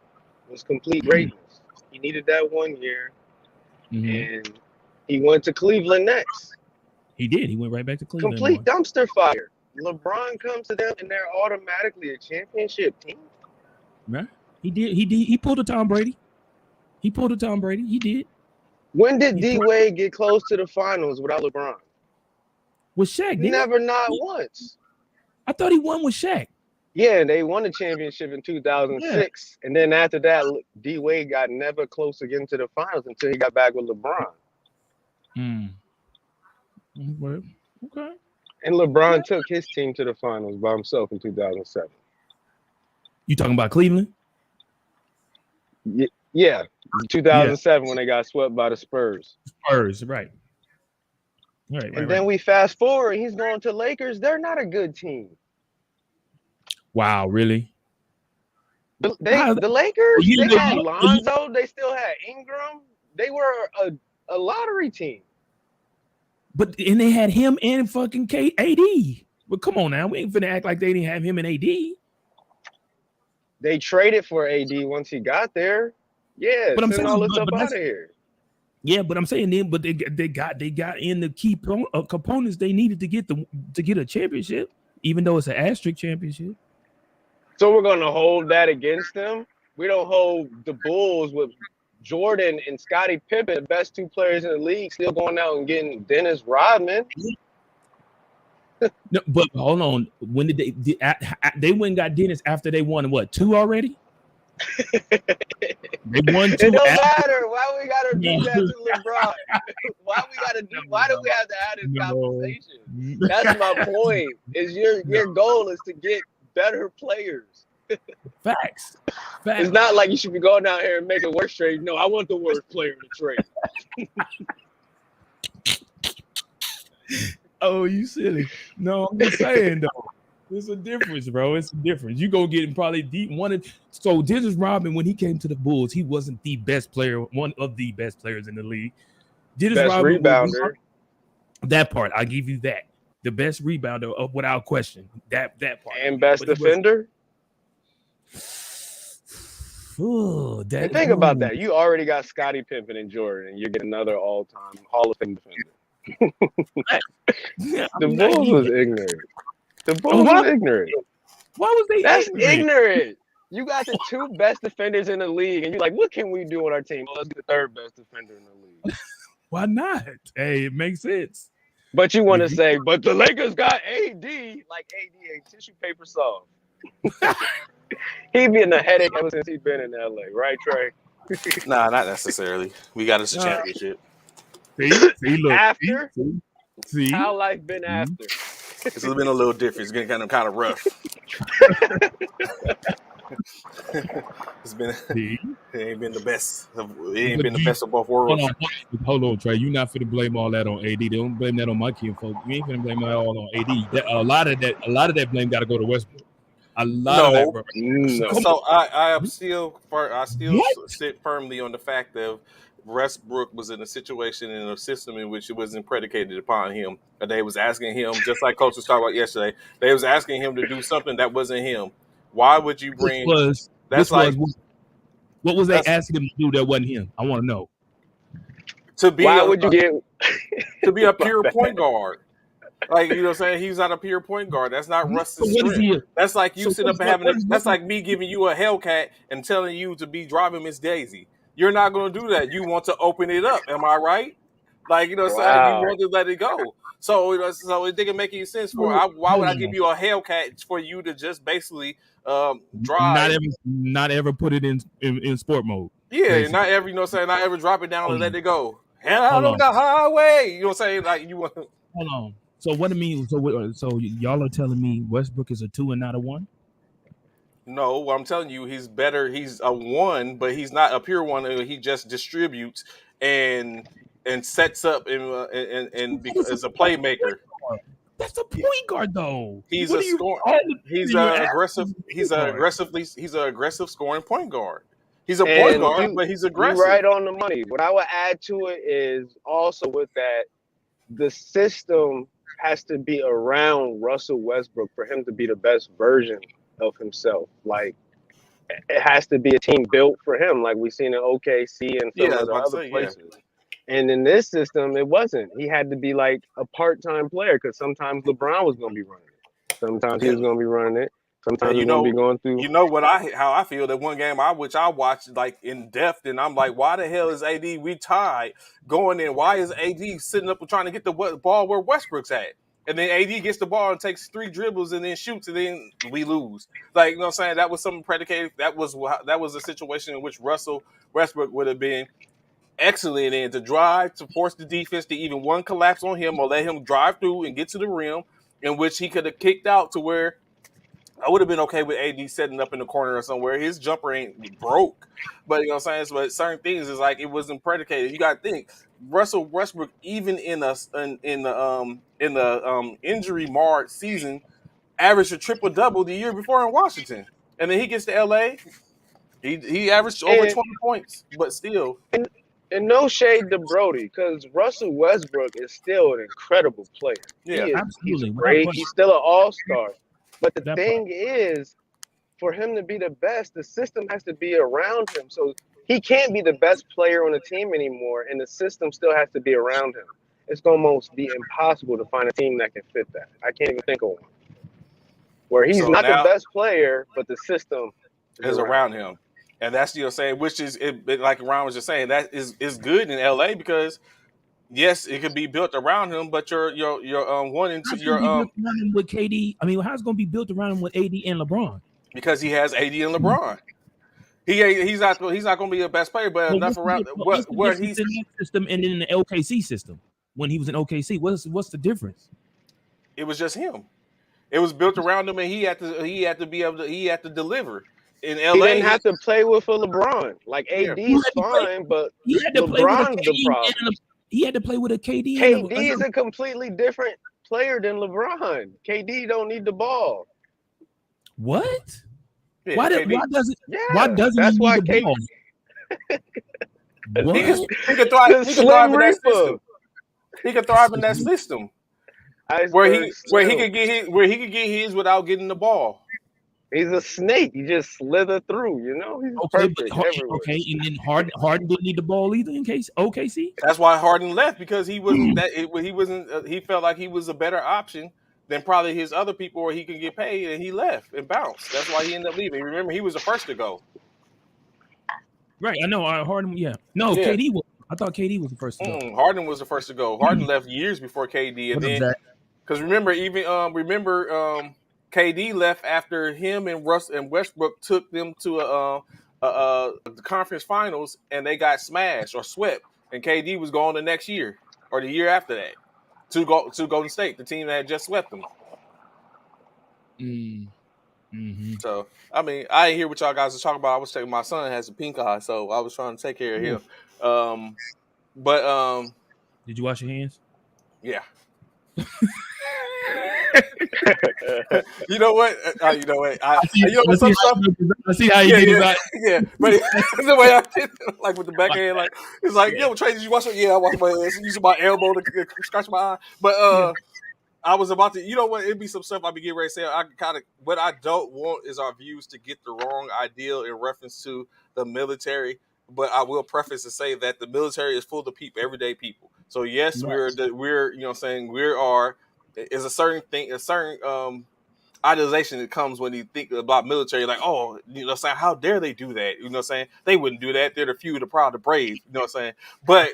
was complete greatness. He needed that 1 year. And he went to Cleveland next. He did. He went right back to Cleveland. Complete dumpster fire. LeBron comes to them, and they're automatically a championship team. Right? He did. He pulled a Tom Brady. He did. When did D-Wade get close to the finals without LeBron? with Shaq. Never, not once. I thought he won with Shaq. Yeah, they won the championship in 2006, and then after that, D Wade got never close again to the finals until he got back with LeBron. Okay. And LeBron took his team to the finals by himself in 2007. You talking about Cleveland? Yeah, 2007 when they got swept by the Spurs. Spurs, right. And then we fast forward, he's going to Lakers. They're not a good team. Wow, really? The Lakers, they had Lonzo. They still had Ingram. They were a lottery team. And they had him and fucking AD. But come on now, we ain't finna act like they didn't have him and AD. They traded for AD once he got there. Yeah, but I'm saying all this stuff out of here. Yeah, but I'm saying then, but they got in the key components they needed to get a championship, even though it's an asterisk championship. So we're gonna hold that against them. We don't hold the Bulls with Jordan and Scottie Pippen, the best two players in the league, still going out and getting Dennis Rodman. No, but hold on. When did they went and got Dennis after they won what, 2 already? They won 2. It don't matter. Why we gotta do that to LeBron? Why do we have to have this conversation? That's my point. Is your goal is to get better players. Facts. It's not like you should be going out here and making worse trades. No, I want the worst player in the trade. Oh, you silly. No, I'm just saying though. There's a difference, bro. It's a difference. You go get probably so Dennis Rodman, when he came to the Bulls, he wasn't the best player, one of the best players in the league. Dennis best Rodman rebounder. That part, I'll give you that. The best rebounder, without question. That part. And best defender. And think about that. You already got Scottie Pippen and Jordan, and you're getting another all-time Hall of Fame defender. The Bulls was ignorant. The Bulls was ignorant. Why was they That's ignorant. You got the 2 best defenders in the league, and you're like, what can we do on our team? Well, let's get the 3rd best defender in the league. Why not? Hey, it makes sense. But you want to say, but the Lakers got AD, like AD ain't tissue paper soft. He been a headache ever since he's been in LA, right, Trey? Nah, not necessarily. We got us a championship. See, look. After? See? How life been after? It's been a little different. It's getting kind of rough. It ain't been the best. It ain't been the best of both worlds. Hold on, Trey. You're not finna blame all that on AD. They don't blame that on my kid, folks. You ain't finna blame that all on AD. A lot of that blame got to go to Westbrook. A lot of that, bro. No. So I still sit firmly on the fact that Westbrook was in a situation in a system in which it wasn't predicated upon him. They was asking him, just like Coach was talking about yesterday, they was asking him to do something that wasn't him. Why would you bring? What was they asking him to do that wasn't him? I want to know. To be a pure point guard. Like, you know what I'm saying? He's not a pure point guard. That's not Russ's strength. That's like you sit up and having that's like me giving you a Hellcat and telling you to be driving Miss Daisy. You're not going to do that. You want to open it up. Am I right? Like, you know what I'm saying? You want to let it go. So, you know, so it didn't make any sense why would I give you a Hellcat for you to just basically drive? Not ever put it in sport mode. Yeah, basically. Not ever, you know what I'm saying? Not ever drop it down and let it go. Hell on the highway. You know what I'm saying? Like, you want. Hold on. So what it means? So y'all are telling me Westbrook is a 2 and not a 1? No, what I'm telling you, he's better. He's a 1, but he's not a pure 1. He just distributes and sets up and is a playmaker. That's a point guard, though. He's a scorer. He's an aggressive. He's an aggressive scoring point guard. He's a point guard, but he's aggressive. You're right on the money. What I would add to it is also with that, the system has to be around Russell Westbrook for him to be the best version of himself. Like, it has to be a team built for him, like we've seen in OKC and some of the other places. Yeah. And in this system, it wasn't. He had to be like a part-time player because sometimes LeBron was going to be running it. Sometimes he was going to be running it. Sometimes he was going to be going through. You know how I feel that one game which I watched like in depth, and I'm like, why the hell is AD? We tied going in. Why is AD sitting up trying to get the ball where Westbrook's at? and then AD gets the ball and takes 3 dribbles and then shoots, and then we lose. Like, you know what I'm saying? That was something predicated. That was a situation in which Russell Westbrook would have been excellent in, to drive, to force the defense to even one collapse on him or let him drive through and get to the rim, in which he could have kicked out to where I would have been okay with AD setting up in the corner or somewhere. His jumper ain't broke, but you know what I'm saying. But certain things is like it wasn't predicated. You got to think Russell Westbrook, even in the injury marred season, averaged a triple double the year before in Washington, and then he gets to LA. He averaged over 20 points, but still. And no shade to Brody, because Russell Westbrook is still an incredible player. Yeah, he's great. He's still an all-star. But the thing is, for him to be the best, the system has to be around him. So he can't be the best player on the team anymore, and the system still has to be around him. It's almost be impossible to find a team that can fit that. I can't even think of one. Where he's not the best player, but the system is around him. And that's, you know, saying, which is, like Ron was just saying, that is good in LA because, yes, it could be built around him, but you're wanting to with KD. I mean, how's it going to be built around him with AD and LeBron? Because he has AD and LeBron. He's not going to be a best player, but enough around where he's in that system and in the OKC system. When he was in OKC, what's the difference? It was just him. It was built around him, and he had to deliver. In LA, he didn't have to play with a LeBron. Like AD's fine, but LeBron's the problem. He had to play with a KD. KD is a completely different player than LeBron. KD don't need the ball. What? Yeah, why doesn't he need the ball? He could thrive in that system. He could thrive in that system where he could get his without getting the ball. He's a snake. You just slither through, you know. He's perfect everywhere. Okay, and then Harden didn't need the ball either in case OKC. That's why Harden left, because he wasn't he felt like he was a better option than probably his other people where he could get paid, and he left and bounced. That's why he ended up leaving. Remember, he was the first to go. Right, I know. Harden, yeah. No, yeah. KD was. I thought KD was the first to go. Harden was the first to go. Harden left years before KD, and then because remember, KD left after him and Russ and Westbrook took them to the conference finals, and they got smashed or swept, and KD was gone the next year or the year after that to Golden State, the team that had just swept them. Mm-hmm. So I mean, I didn't hear what y'all guys were talking about. I was taking my son has a pink eye, so I was trying to take care of him. But did you wash your hands? Yeah. You know what? I see how you did it. Yeah, but the way I did it, like with the backhand, like it's like, yo, Trey, did you wash your? Yeah, I washed my hands. Using my elbow to scratch my eye. But I was about to, you know what? It'd be some stuff I'd be getting ready to say. What I don't want is our views to get the wrong idea in reference to the military. But I will preface to say that the military is full of people, everyday people. So yes, we're you know what I'm saying, is a certain thing, a certain idealization that comes when you think about military, like, oh, you know what I'm saying, how dare they do that? You know what I'm saying? They wouldn't do that. They're the few, the proud, the brave. You know what I'm saying? But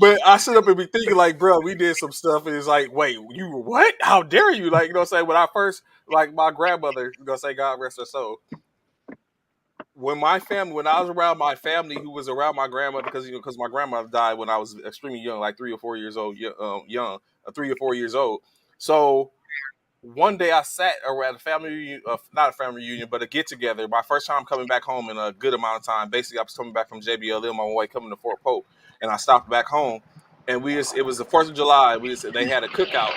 But I sit up and be thinking, like, bro, we did some stuff, and it's like, wait, you what? How dare you? Like, you know what I'm saying? When I first, like, my grandmother, you know what I'm saying, God rest her soul. When I was around my family who was around my grandmother, because my grandmother died when I was extremely young, like 3 or 4 years old, 3 or 4 years old. So one day I sat around a family reunion, not a family reunion, but a get together. My first time coming back home in a good amount of time. Basically, I was coming back from JBLM on my way coming to Fort Pope, and I stopped back home, and it was the 4th of July. They had a cookout.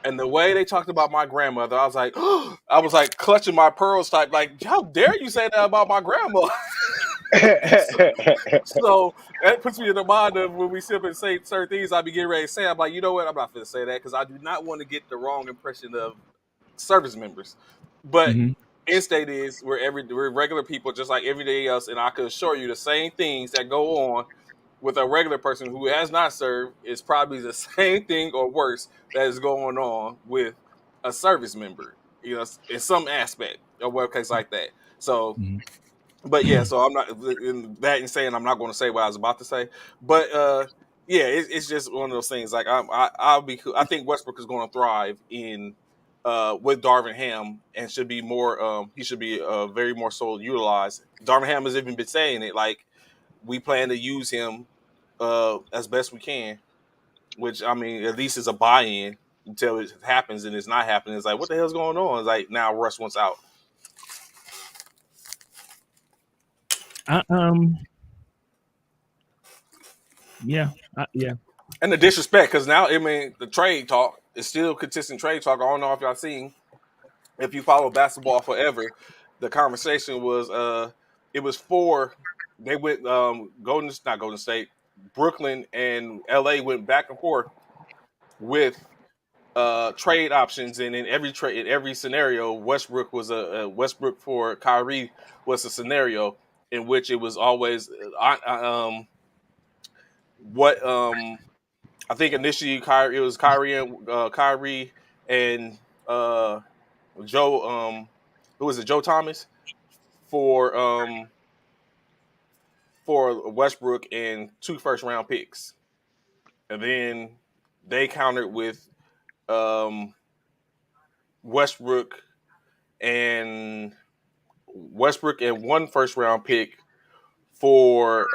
And the way they talked about my grandmother, I was like clutching my pearls type, like, how dare you say that about my grandma? So that puts me in the mind of when we sit up and say certain things I be getting ready to say. I'm like, you know what? I'm not going to say that because I do not want to get the wrong impression of service members. But in state is we're regular people just like everybody else, and I can assure you the same things that go on with a regular person who has not served is probably the same thing or worse that is going on with a service member, you know, in some aspect or what case like that. So But yeah, so I'm not in that and saying I'm not going to say what I was about to say. But yeah, it's just one of those things. Like I'll be. I think Westbrook is going to thrive in with Darvin Ham and should be more. He should be very more so utilized. Darvin Ham has even been saying it. Like we plan to use him as best we can. Which I mean, at least is a buy-in until it happens and it's not happening. It's like what the hell's going on? It's like now Russ wants out. I, yeah, yeah. And the disrespect, because now I mean the trade talk is still consistent trade talk. I don't know if y'all seen, if you follow basketball forever, the conversation was it was for they went not Golden State, Brooklyn and LA went back and forth with trade options, and in every trade, in every scenario, Westbrook was a Westbrook for Kyrie was a scenario in which it was always what I think initially it was Kyrie and Joe who was it, Joe Thomas for Westbrook and 2 first round picks. And then they countered with Westbrook and 1 first round pick for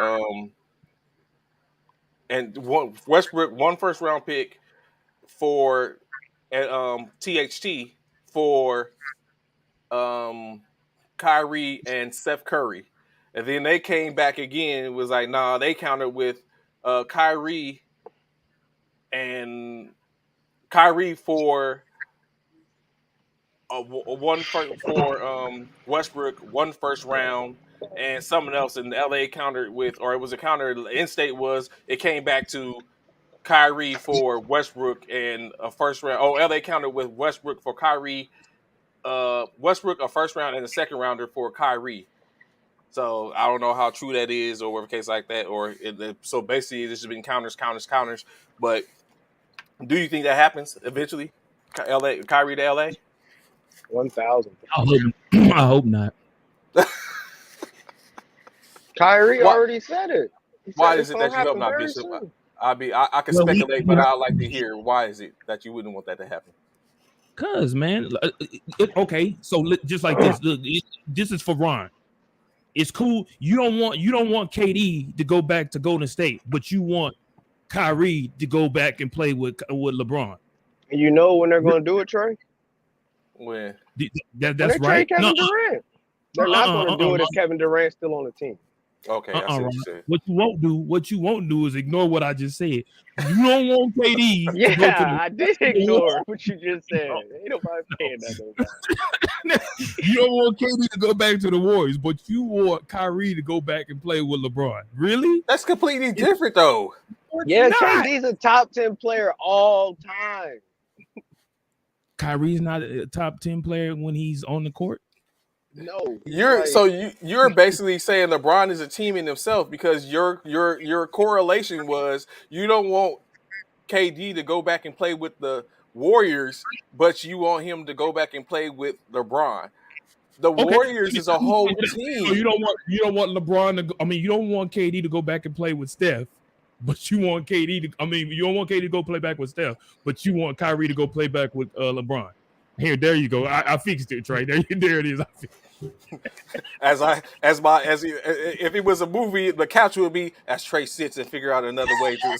and Westbrook 1 first round pick for THT for Kyrie and Steph Curry. And then they came back again. It was like, nah, they countered with Kyrie for Westbrook 1 first round and something else. And LA countered with, or it was a counter. The in state was it came back to Kyrie for Westbrook and a first round. Oh, LA countered with Westbrook for Kyrie. Westbrook a first round and a second rounder for Kyrie. So I don't know how true that is, or whatever case like that, so basically this has been counters. But do you think that happens eventually? Kyrie to LA? 1,000. I hope not. Kyrie already said it. Why is it that you hope not, Bishop? I can speculate, but I'd like to hear why is it that you wouldn't want that to happen? Cause man, okay, so just like this, look, this is for Ron. It's cool. You don't want KD to go back to Golden State, but you want Kyrie to go back and play with LeBron. And you know when they're going to do it, Trey? When? That's right. Kevin Durant. They're not going to do it if Kevin Durant's still on the team. Okay, I see what you said. What you won't do is ignore what I just said. You don't want KD. Yeah, I did ignore what you just said. Ain't nobody paying that. You don't want KD to go back to the Warriors, but you want Kyrie to go back and play with LeBron. Really? That's completely different, though. Yeah, KD's a top 10 player all time. Kyrie's not a top 10 player when he's on the court. No, you're basically saying LeBron is a team in himself, because your correlation was you don't want KD to go back and play with the Warriors, but you want him to go back and play with LeBron. The Warriors is a whole team. So you don't want LeBron to. You don't want KD to go back and play with Steph, but you want KD to. You don't want KD to go play back with Steph, but you want Kyrie to go play back with LeBron. There you go. I fixed it, Trey. There it is. If it was a movie, the couch would be as Trey sits and figure out another way to.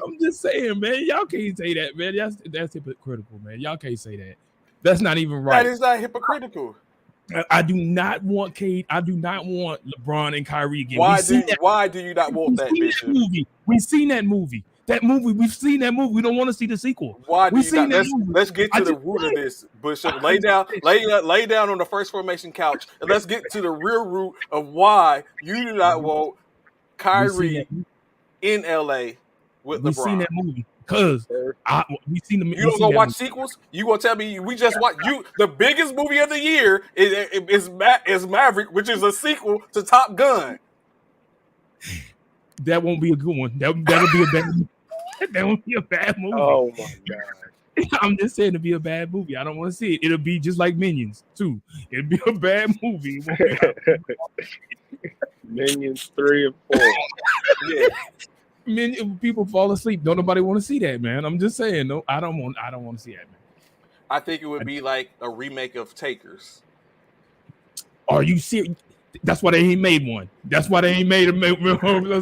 I'm just saying, man. Y'all can't say that, man. That's hypocritical, man. Y'all can't say that. That's not even right. That is not hypocritical. I do not want Kate. I do not want LeBron and Kyrie again. Why do you not want that, Bishop? We've seen that movie. We've seen that movie. We don't want to see the sequel. Why do you not? Let's get to the root of this, Bishop. Lay down on the first formation couch, and let's get to the real root of why you do not want Kyrie in LA with LeBron. We've seen that movie because we've seen the. You don't go watch sequels. You gonna tell me we just watch the biggest movie of the year is Maverick, which is a sequel to Top Gun. That won't be a good one. That'll be a bad. That won't be a bad movie. Oh my god! I'm just saying it'll be a bad movie. I don't want to see it. It'll be just like Minions 2. It'll be a bad movie. Minions 3 and 4. Yeah. People fall asleep. Don't nobody want to see that, man. I'm just saying. No, I don't want to see that, man. I think it would be like a remake of Takers. Are you serious? That's why they ain't made one. That's why they ain't made a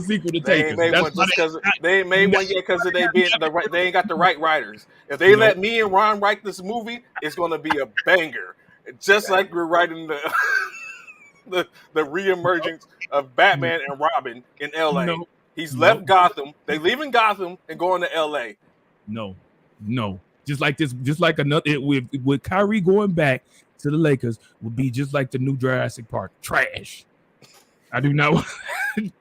sequel to They ain't Takers. made one just because they ain't made one yet because they ain't got the right writers. If they let me and Ron write this movie, it's gonna be a banger. Just like we're writing the reemergence of Batman and Robin in LA. He's left Gotham. They leaving Gotham and going to LA. No. Just like this, just like another with Kyrie going back to the Lakers would be just like the new Jurassic Park. Trash. I do not want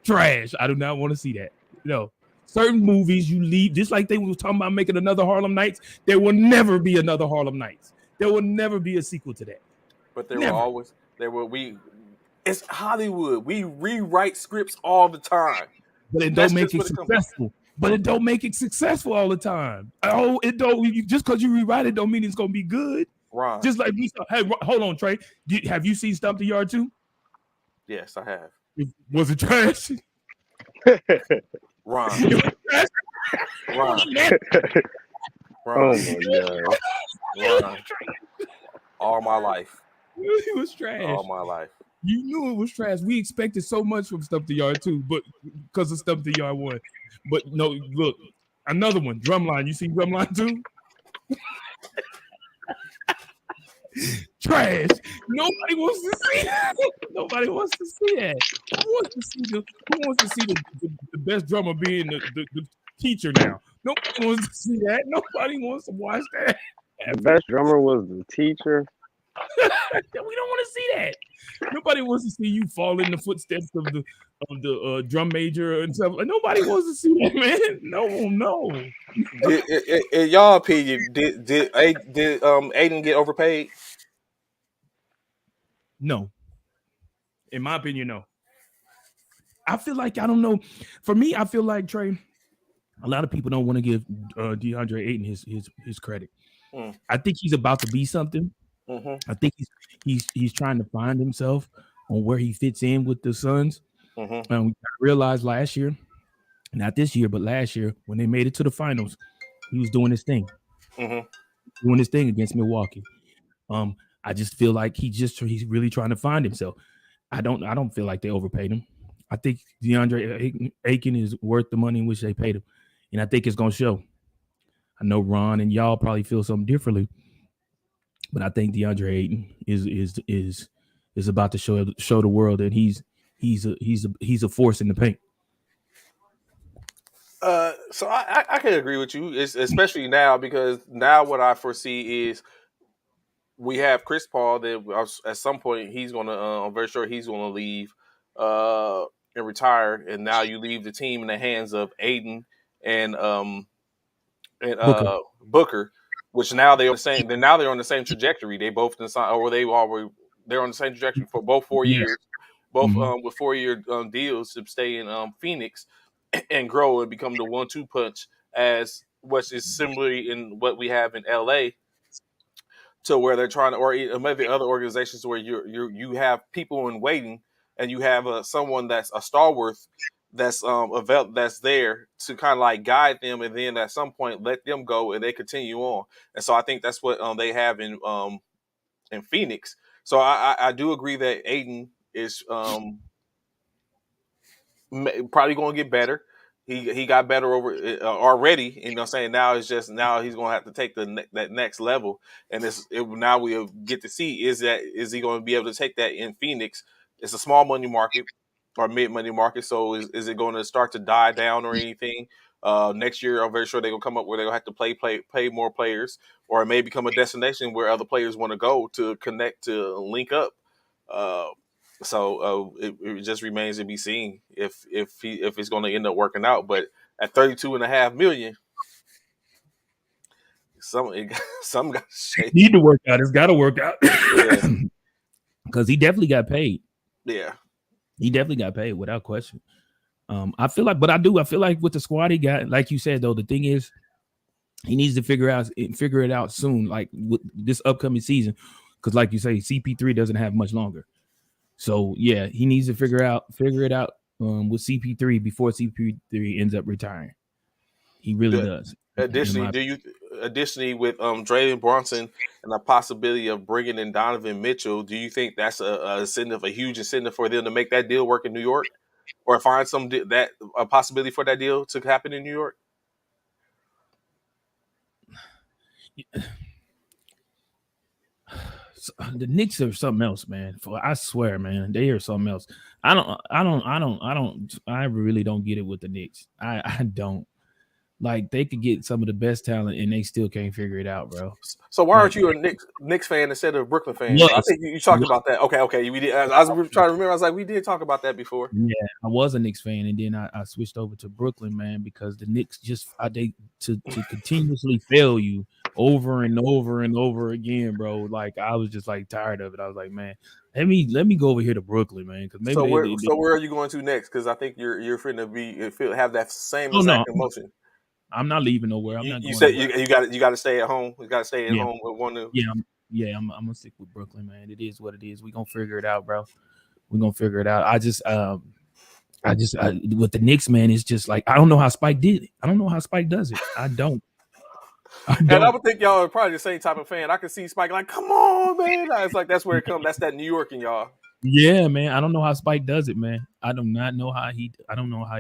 trash. I do not want to see that. No. Certain movies you leave, just like they were talking about making another Harlem Nights. There will never be another Harlem Nights. There will never be a sequel to that. But it's Hollywood. We rewrite scripts all the time. But it don't make it successful. But it don't make it successful all the time. Oh, it don't. Just because you rewrite it don't mean it's gonna be good. Ron. Just like we saw. Hey, hold on, Trey. Have you seen Stump the Yard 2? Yes, I have. Was it trash? Ron. It was trash. Ron. Oh my God. Ron. All my life. It was trash. All my life. You knew it was trash. We expected so much from Stump the Yard 2, but because of Stump the Yard 1. But no, look, another one, Drumline. You see Drumline 2? Trash. Nobody wants to see that. Nobody wants to see that. Who wants to see the best drummer being the teacher now? Nobody wants to see that. Nobody wants to watch that. The best drummer was the teacher. We don't want to see that. Nobody wants to see you fall in the footsteps of the drum major and stuff. Like, nobody wants to see that, man. No. In y'all opinion, did Aiden get overpaid? No. In my opinion, no. I feel like, I don't know. For me, I feel like, Trey, a lot of people don't want to give DeAndre Ayton his credit. I think he's about to be something. I think he's trying to find himself on where he fits in with the Suns. We realized last year, not this year, but last year, when they made it to the finals, he was doing his thing. Doing his thing against Milwaukee. I just feel like he's really trying to find himself. I don't feel like they overpaid him. I think DeAndre Ayton is worth the money in which they paid him. And I think it's gonna show. I know Ron and y'all probably feel something differently. But I think DeAndre Ayton is about to show the world that he's a force in the paint. So I can agree with you, especially now, because now what I foresee is we have Chris Paul that at some point he's gonna I'm very sure he's gonna leave and retire, and now you leave the team in the hands of Ayton and Booker. Which now they're on the same. Now they're on the same trajectory. They both they're on the same trajectory for both 4 years, both with 4-year deals to stay in Phoenix and grow and become the 1-2 punch, as what is similarly in what we have in LA, to where they're trying to, or maybe other organizations where you have people in waiting and you have someone that's a stalwart that's that's there to kind of like guide them, and then at some point let them go and they continue on. And so I think that's what they have in Phoenix. So I do agree that Ayton is probably going to get better. He got better over already. You know what I'm saying? Now it's just, now he's going to have to take that next level. And now we'll get to see, is he going to be able to take that in Phoenix? It's a small money market or mid money market. So is it going to start to die down or anything? Next year, I'm very sure they're going to come up where they're going to have to pay more players, or it may become a destination where other players want to go to connect, to link up. So it just remains to be seen if it's going to end up working out. But at $32.5 million, some got to shake. Need to work out. It's got to work out. Because he definitely got paid. Yeah, he definitely got paid without question. I feel like with the squad he got, like you said though, the thing is, He needs to figure it out soon, like with this upcoming season, because like you say, CP3 doesn't have much longer. So yeah, he needs to figure it out with CP3 before CP3 ends up retiring. He really does. Additionally, with Drayden Brunson and the possibility of bringing in Donovan Mitchell, do you think that's a huge incentive for them to make that deal work in New York, or find a possibility for that deal to happen in New York? The Knicks are something else, man. I swear, man, they are something else. I really don't get it with the Knicks. I don't. Like, they could get some of the best talent and they still can't figure it out, bro. So why aren't Like, you a Knicks fan instead of a Brooklyn fan? I think you talked about that. Okay. We did. I was trying to remember. I was like, we did talk about that before. Yeah, I was a Knicks fan, and then I switched over to Brooklyn, man, because the Knicks to continuously fail you over and over and over again, bro. Like, I was just like tired of it. I was like, man, let me go over here to Brooklyn, man, because maybe So where are you going to next? Because I think you're finna have that same Oh exact no, emotion. I'm not leaving nowhere. I'm You, not you going said nowhere. you got to stay at home. You got to stay at Yeah, home with one of. I'm gonna stick with Brooklyn, man. It is what it is. We gonna figure it out, bro. We gonna figure it out. With the Knicks, man, it's just like I don't know how Spike did it. I don't know how Spike does it. I don't. And I would think y'all are probably the same type of fan. I can see Spike like, come on, man. It's like that's where it comes. That's that New York in y'all. Yeah, man. I don't know how Spike does it, man. I don't know how he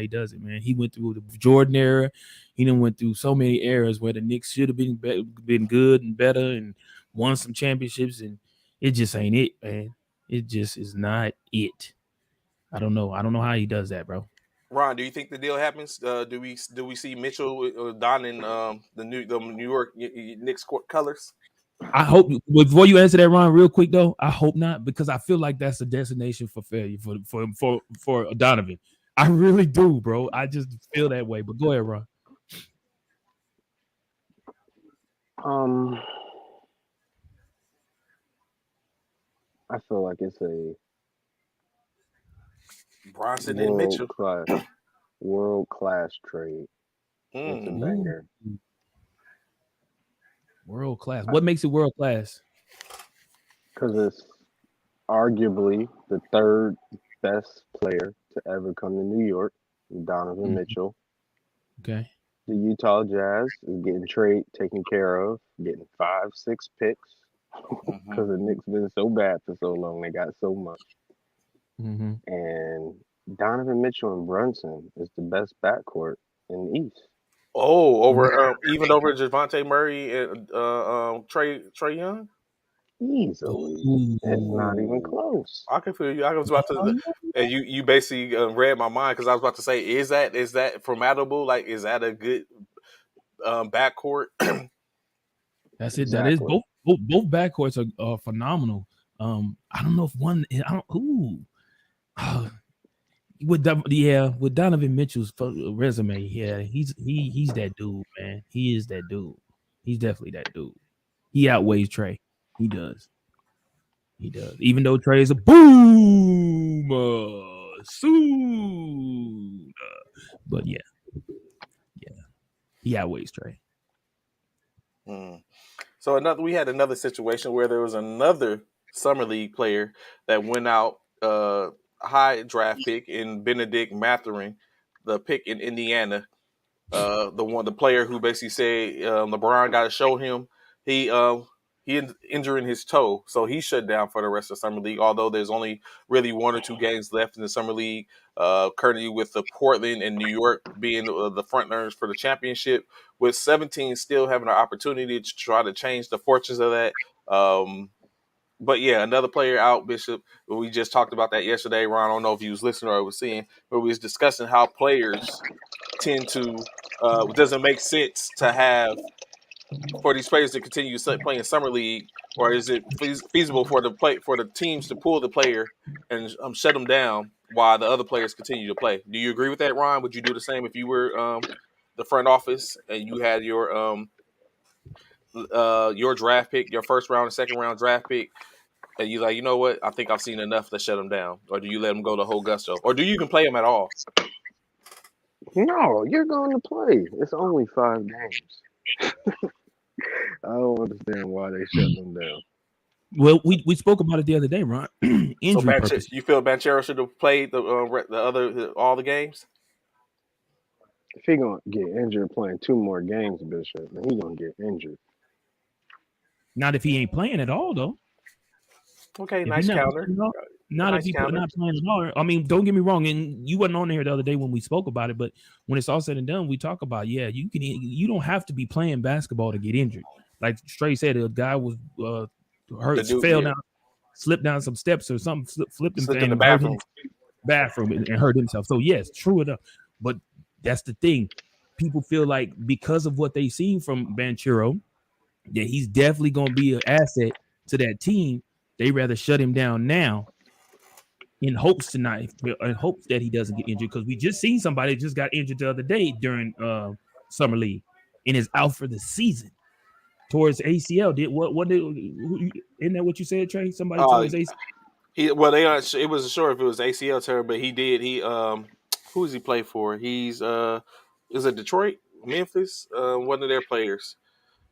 does it, man. He went through the Jordan era. He done went through so many eras where the Knicks should have been good and better and won some championships, and it just ain't it, man. It just is not it. I don't know. I don't know how he does that, bro. Ron, do you think the deal happens? Do we see Mitchell donning the New York Knicks colors? I hope before you answer that, Ron, real quick though, I hope not, because I feel like that's a destination for failure for Donovan. I really do, bro. I just feel that way. But go ahead, Ron. I feel like it's a Bronson and Mitchell. World class trade. It's a banger. World class. What makes it world class? Because it's arguably the third best player to ever come to New York, Donovan Mitchell. Okay. The Utah Jazz is getting taken care of, getting 5-6 picks because the Knicks been so bad for so long. They got so much. And Donovan Mitchell and Brunson is the best backcourt in the East. Oh, even over Javante Murray and Trae Young? Easily. It's not even close. I can feel you. I was about to, and you basically read my mind, because I was about to say, is that formidable? Like, is that a good backcourt? That's it. Exactly. That is both backcourts are phenomenal. I don't know if one. I don't. With Donovan Mitchell's resume, yeah, he's that dude, man. He is that dude. He's definitely that dude. He outweighs Trae. He does. Even though Trae is a boom soon, but yeah, he outweighs Trae. So we had another situation where there was another summer league player that went out high draft pick in Benedict Mathurin, the pick in Indiana. The player who basically said LeBron got to show him he injuring his toe, so he shut down for the rest of the summer league. Although there's only really 1 or 2 games left in the summer league, currently with the Portland and New York being the front runners for the championship, with 17 still having an opportunity to try to change the fortunes of that. But yeah, another player out, Bishop. We just talked about that yesterday. Ron, I don't know if you was listening or was seeing, but we was discussing how players tend to it doesn't make sense to have for these players to continue playing summer league, or is it feasible for the teams to pull the player and shut them down while the other players continue to play? Do you agree with that, Ron? Would you do the same if you were the front office and you had your draft pick, your first round and second round draft pick, and you like, you know what? I think I've seen enough to shut them down, or do you let them go the whole gusto, or do you even play them at all? No, you're going to play. It's only 5 games. I don't understand why they shut them down. Well, we spoke about it the other day, Ron. So Injury purpose. you feel Banchero should have played all the games? If he gonna get injured playing 2 more games, Bishop, then he gonna get injured. Not if he ain't playing at all, though. Okay, If nice he counter. not Nice if he counter. not playing at all. I mean, don't get me wrong, and you wasn't on there the other day when we spoke about it, but when it's all said and done, we talk about you don't have to be playing basketball to get injured. Like Trey said, a guy was hurt, fell down, slipped down some steps or something, flipped him in the and hurt bathroom. Bathroom and hurt himself. So yes, true enough. But that's the thing. People feel like because of what they seen from Banchero, that he's definitely going to be an asset to that team. They rather shut him down now in hopes that he doesn't get injured. Because we just seen somebody just got injured the other day during summer league and is out for the season towards ACL. Isn't that what you said, Trey? Somebody towards ACL. It wasn't sure if it was ACL tear, but he did. Who does he play for? He's is it Detroit, Memphis? One of their players.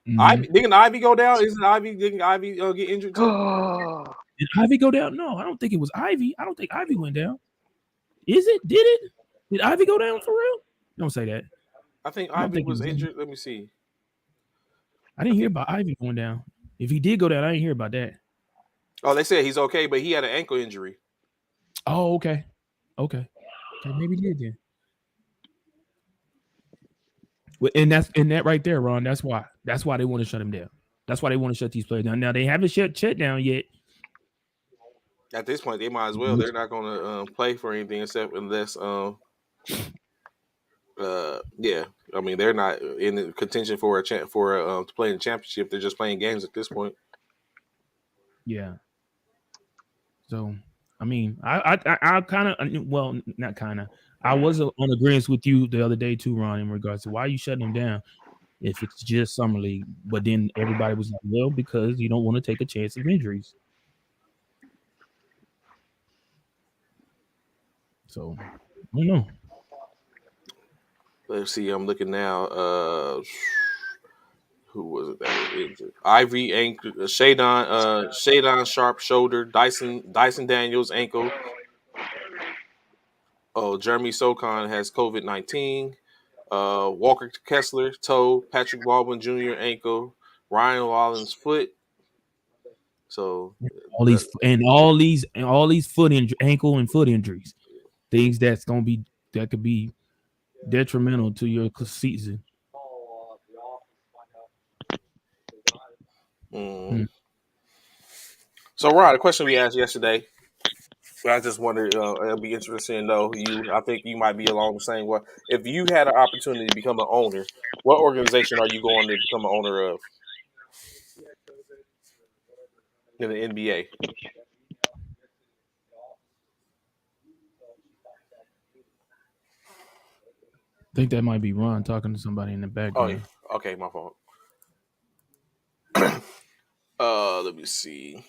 Mm-hmm. Didn't Ivy go down? Didn't Ivy get injured too? Did Ivy go down? No, I don't think it was Ivy. I don't think Ivy went down. Is it? Did it? Did Ivy go down for real? Don't say that. I think Ivy was injured. Let me see. I didn't hear about Ivy going down. If he did go down, I didn't hear about that. Oh, they said he's okay, but he had an ankle injury. Oh, okay. Maybe he did then. Well, and that right there, Ron. That's why they want to shut him down. That's why they want to shut these players down. Now they haven't shut Chet down yet. At this point, they might as well. They're not going to play for anything unless yeah. I mean, they're not in contention for to play in the championship. They're just playing games at this point. Yeah. So, I mean, I kind of, well, not kind of. I was on agreement with you the other day too, Ron, in regards to why you shutting him down if it's just summer league. But then everybody was like, well, because you don't want to take a chance of injuries. So, I don't know. Let's see. I'm looking now. Who was it that was injured? Ivy ankle, Shadon Sharp shoulder, Dyson Daniels ankle. Oh, Jeremy Socon has COVID-19. Walker Kessler toe, Patrick Baldwin Jr. ankle, Ryan Wallen's foot. So all these ankle and foot injuries, things that could be detrimental to your season. So, Rod, a question we asked yesterday. I just wondered, it'll be interesting to know I think you might be along the same way. If you had an opportunity to become an owner, what organization are you going to become an owner of in the NBA? I think that might be Ron talking to somebody in the background. Oh, okay, my fault. Let me see.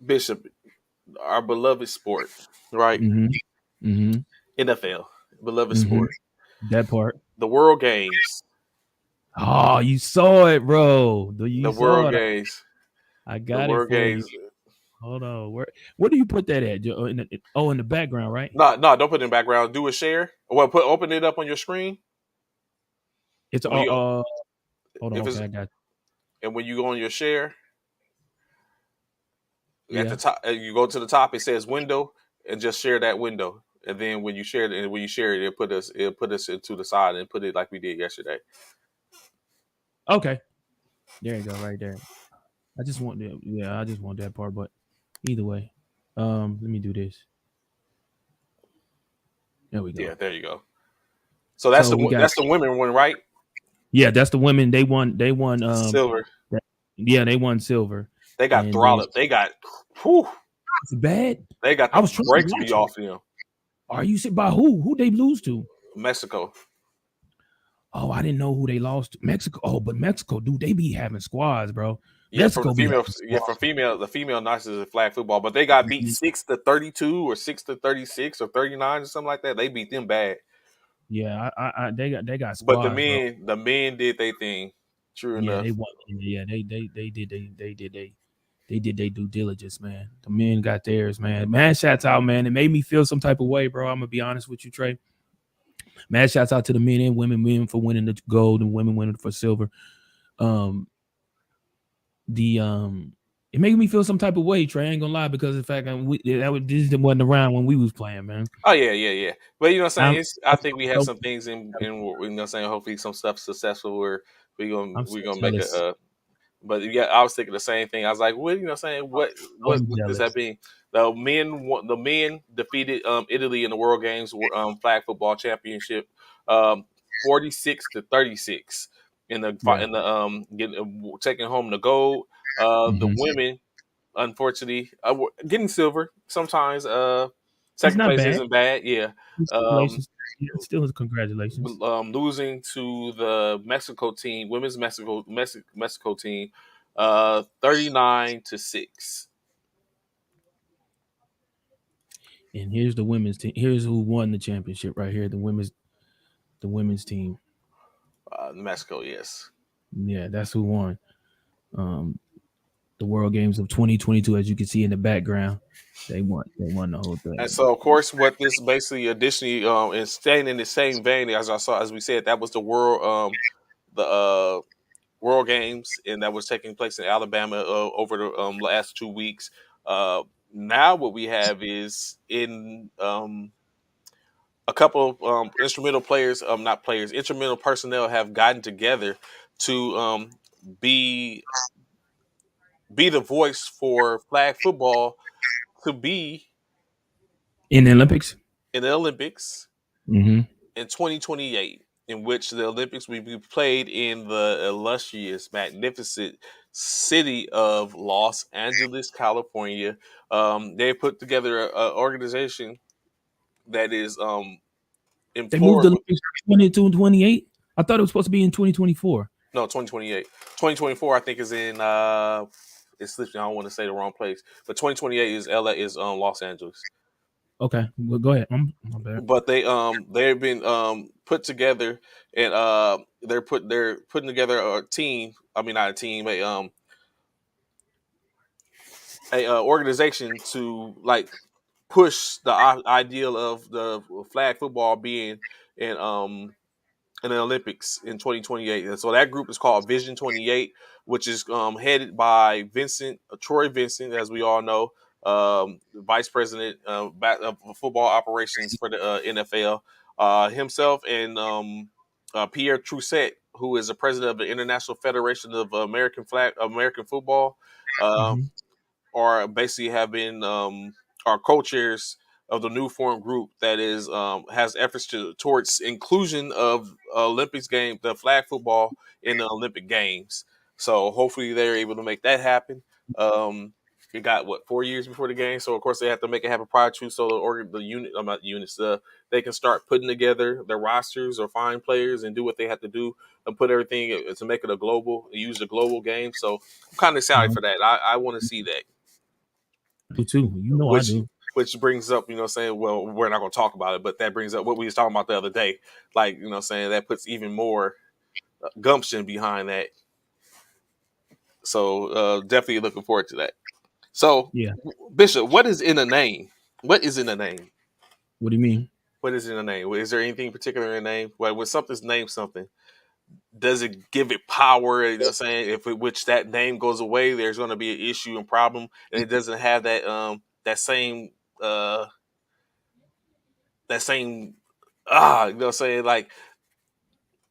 Bishop, our beloved sport, right? Mm-hmm. NFL, beloved sport. That part. The World Games. Oh, you saw it, bro. The World Games. I got it for you. Hold on. Where do you put that at? In the background, right? No, don't put it in the background. Do a share. Well, open it up on your screen. It's all. Hold on. Okay, I got. And when you go on your share, at the top, you go to the top. It says window, and just share that window. And then when you share it, it'll put us into the side and put it like we did yesterday. Okay, there you go, right there. I just want that part, but either way, let me do this. There we go. Yeah, there you go. So that's the women one, right? Yeah, that's the women. They won silver. They won silver. They got throttled. They got whew. It's bad. They got the brakes be off them. Are you said by who? Who they lose to? Mexico. Oh, I didn't know who they lost to. Mexico. Oh, but Mexico, dude, they be having squads, bro. Yeah, Mexico the female nice is flag football, but they got beat 6-32 or 6-36 or 39 or something like that. They beat them bad. Yeah, they got But the squads, bro. men did their thing. True Yeah, they enough. won. Yeah, they did they due diligence, man. The men got theirs, man. Man, shouts out, man. It made me feel some type of way, bro. I'm gonna be honest with you, Trey. Man, shouts out to the men and women for winning the gold and women winning for silver. Um, the it made me feel some type of way, Trey. I ain't gonna lie, because in fact, this wasn't around when we was playing, man. Oh yeah. But you know what I'm saying? I'm I think we have so some things in you know what I'm saying, hopefully some stuff successful where I'm so we're gonna make jealous. but yeah, I was thinking the same thing. I was like, what you know what I'm saying? So What does that jealous. mean? The men defeated Italy in the World Games flag football championship 46-36 Yeah. in the taking home the gold. The Mm-hmm. women unfortunately getting silver sometimes. It's Second not place bad. isn't bad. Yeah. Um, Congratulations. Yeah, still congratulations. losing to the Mexico team, women's Mexico team, 39-6. And here's the women's team. Here's who won the championship right here. The women's team. Mexico, yes. Yeah, that's who won. Um, the World Games of 2022, as you can see in the background, they won. They won the whole And thing. so, of course, what this basically additionally is staying in the same vein as we said, that was the World Games, and that was taking place in Alabama over the last 2 weeks. Uh, Now, what we have is in a couple of instrumental players, not players, instrumental personnel have gotten together to be be the voice for flag football to be In the Olympics. in the Olympics Mm-hmm. in 2028, in which the Olympics will be played in the illustrious, magnificent city of Los Angeles, California. They put together an organization that is They moved the implored with Olympics to 22 and 28. I thought it was supposed to be in 2024. no 2028. 2024, I think, is in it's slipping. I don't want to say the wrong place, but 2028 is LA is Los Angeles. Okay, well, go ahead. My bad. But they've been put together, and they're putting together a team. I mean, not a team, a organization to like push the ideal of the flag football being in in the Olympics in 2028. And so that group is called Vision 28, which is headed by Troy Vincent, as we all know, Vice President of football operations for the NFL, himself, and Pierre Trousset, who is the president of the International Federation of American Football. Uh, Mm-hmm. are basically have been are co-chairs of the new formed group that is has efforts towards inclusion of Olympics game, the flag football in the Olympic Games. So hopefully they're able to make that happen. We got 4 years before the game, so of course they have to make it happen prior to so the unit, I'm not units, they can start putting together their rosters or find players and do what they have to do and put everything to make it a global, use a global game. So I'm kind of excited for that. I want to see that. I do too. You know I which do. which brings up, saying, well, we're not going to talk about it, but that brings up what we was talking about the other day. Like, saying that puts even more gumption behind that. So definitely looking forward to that. So, Yeah. Bishop, what is in a name? What is in a name? What do you mean? What is in a name? Is there anything particular in a name? Well, when something's named something, does it give it power? Saying if which that name goes away, there's going to be an issue and problem, and it doesn't have that same uh that same saying like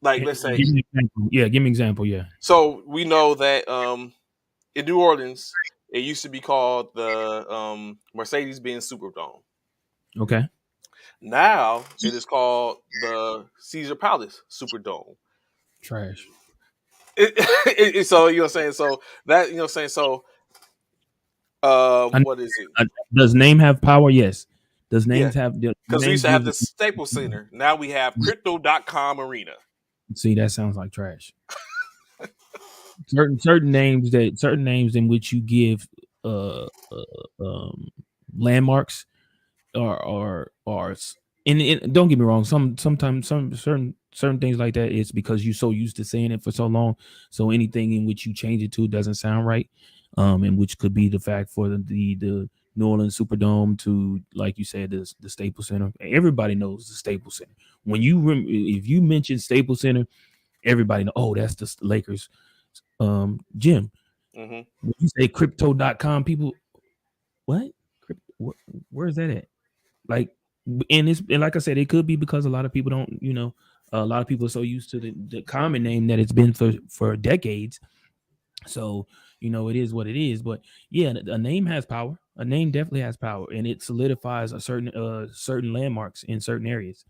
let's say, Give me an example. Yeah, give me an example. Yeah. so we know that in New Orleans it used to be called the Mercedes-Benz Superdome. Okay. Now it is called the Caesar Palace Superdome. Trash. So saying, so that saying, so I, what is it? does name have power? Yes. Does Yeah, names have the because we name used to have gives the Staples Center. Now we have Crypto.com Arena. see that sounds like trash. Certain names in which you give uh, uh um landmarks are and don't get me wrong, sometimes some certain things like that, it's because you're so used to saying it for so long. So anything in which you change it to doesn't sound right. And which could be the fact for the New Orleans Superdome to, like you said, the Staples Center. Everybody knows the Staples Center. When if you mention Staples Center, everybody know, oh, that's the Lakers gym. Mm-hmm. When you say crypto.com, people, what? Where's that at? Like, and like I said, it could be because a lot of people don't, a lot of people are so used to the common name that it's been for decades. So, it is what it is. But yeah, a name has power. A name definitely has power, and it solidifies a certain landmarks in certain areas.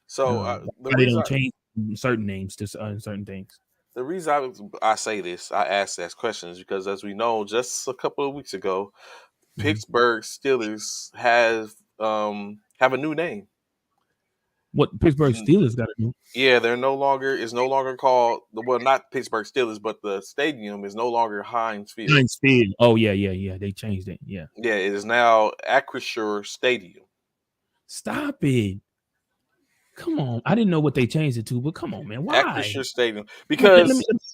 So the They reason don't change certain names to certain things. the reason I say this, I ask that question is because, as we know, just a couple of weeks ago, Pittsburgh Steelers have a new name. What Pittsburgh Steelers got to do? Yeah, it's no longer called not Pittsburgh Steelers, but the stadium is no longer Heinz Field. Heinz Field. Oh yeah. They changed it. Yeah. Yeah, it is now Acrisure Stadium. Stop it. Come on. I didn't know what they changed it to, but come on, man. Why? Acrisure Stadium. Because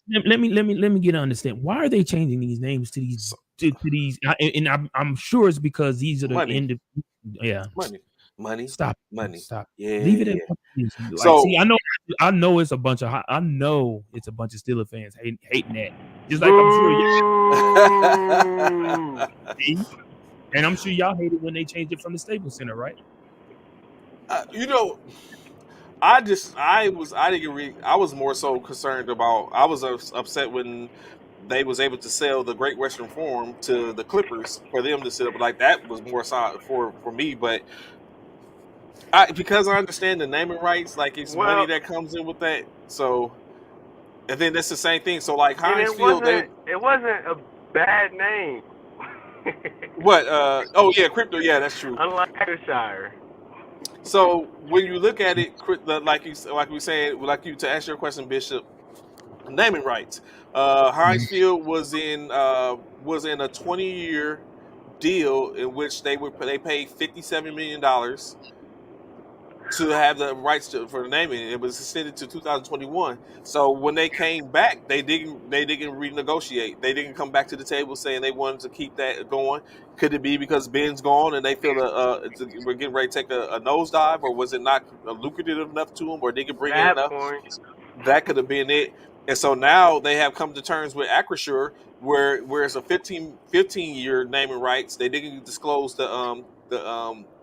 let me get to understand. Why are they changing these names to these to these? And I'm sure it's because these are the end of money. Stop. Stop. Yeah. Leave it at like, so. See, I know it's a bunch of Steelers fans hating that. Just like I'm sure and I'm sure y'all hate it when they changed it from the Staples Center, right? I was more so concerned about. I was upset when they was able to sell the Great Western Forum to the Clippers for them to sit up. Like, that was more solid for me, but because I understand the naming rights, like, it's money that comes in with that. So, and then that's the same thing. So, like, Heinz Field, it wasn't a bad name. What? Oh yeah, crypto. Yeah, that's true. Unlike Acrisure. So when you look at it, to answer your question, Bishop, naming rights. Heinz Field was in a 20-year deal in which they paid $57 million to have the rights for the naming. It was extended to 2021. So when they came back, they didn't renegotiate. They didn't come back to the table saying they wanted to keep that going. Could it be because Ben's gone and they feel we're getting ready to take a nosedive, or was it not lucrative enough to them, or they could bring in enough? That could have been it. And so now they have come to terms with Acrisure, where it's a 15-year naming rights. They didn't disclose the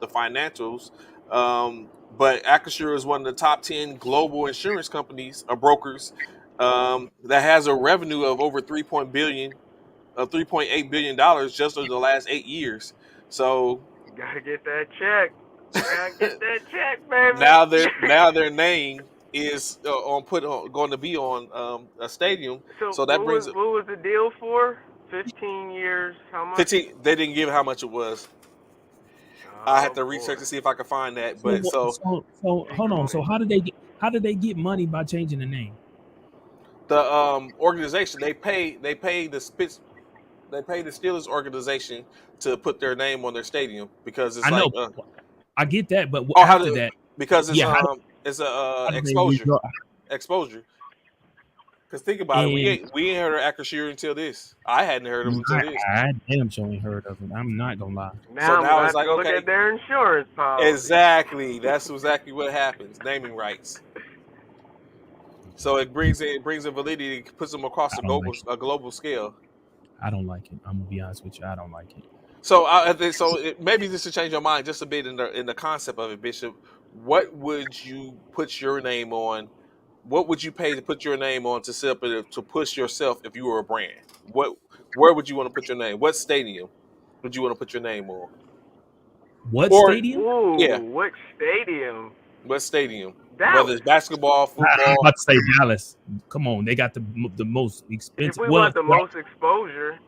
financials. But Acrisure is one of the top 10 global insurance companies or brokers that has a revenue of over $3.8 billion just over the last 8 years. So gotta get that check. Gotta get that check, baby. Now their name is going to be on a stadium. So that brings what was the deal for? 15 years. How much? 15. They didn't give how much it was. I had to research to see if I could find that. But so hold on. So how did they get money by changing the name? The organization they pay the Steelers organization to put their name on their stadium because it's I get that, but after that, because it's exposure. Because think about it, we ain't heard of Acrisure until this. I hadn't heard of him until this. I damn sure ain't heard of him. I'm not gonna lie. Now it's like, okay, look at their insurance policy. Exactly, that's exactly what happens. Naming rights. So it brings in validity, puts them across a global scale. I don't like it. I'm gonna be honest with you. I don't like it. So maybe this will change your mind just a bit in the concept of it, Bishop. What would you put your name on? What would you pay to put your name on to push yourself if you were a brand? Where would you want to put your name? What stadium would you want to put your name on? Stadium? Ooh, yeah. What stadium? What stadium? Dallas. Whether it's basketball, football. I'm about to say Dallas. Come on, they got the most expensive. If we want the most exposure.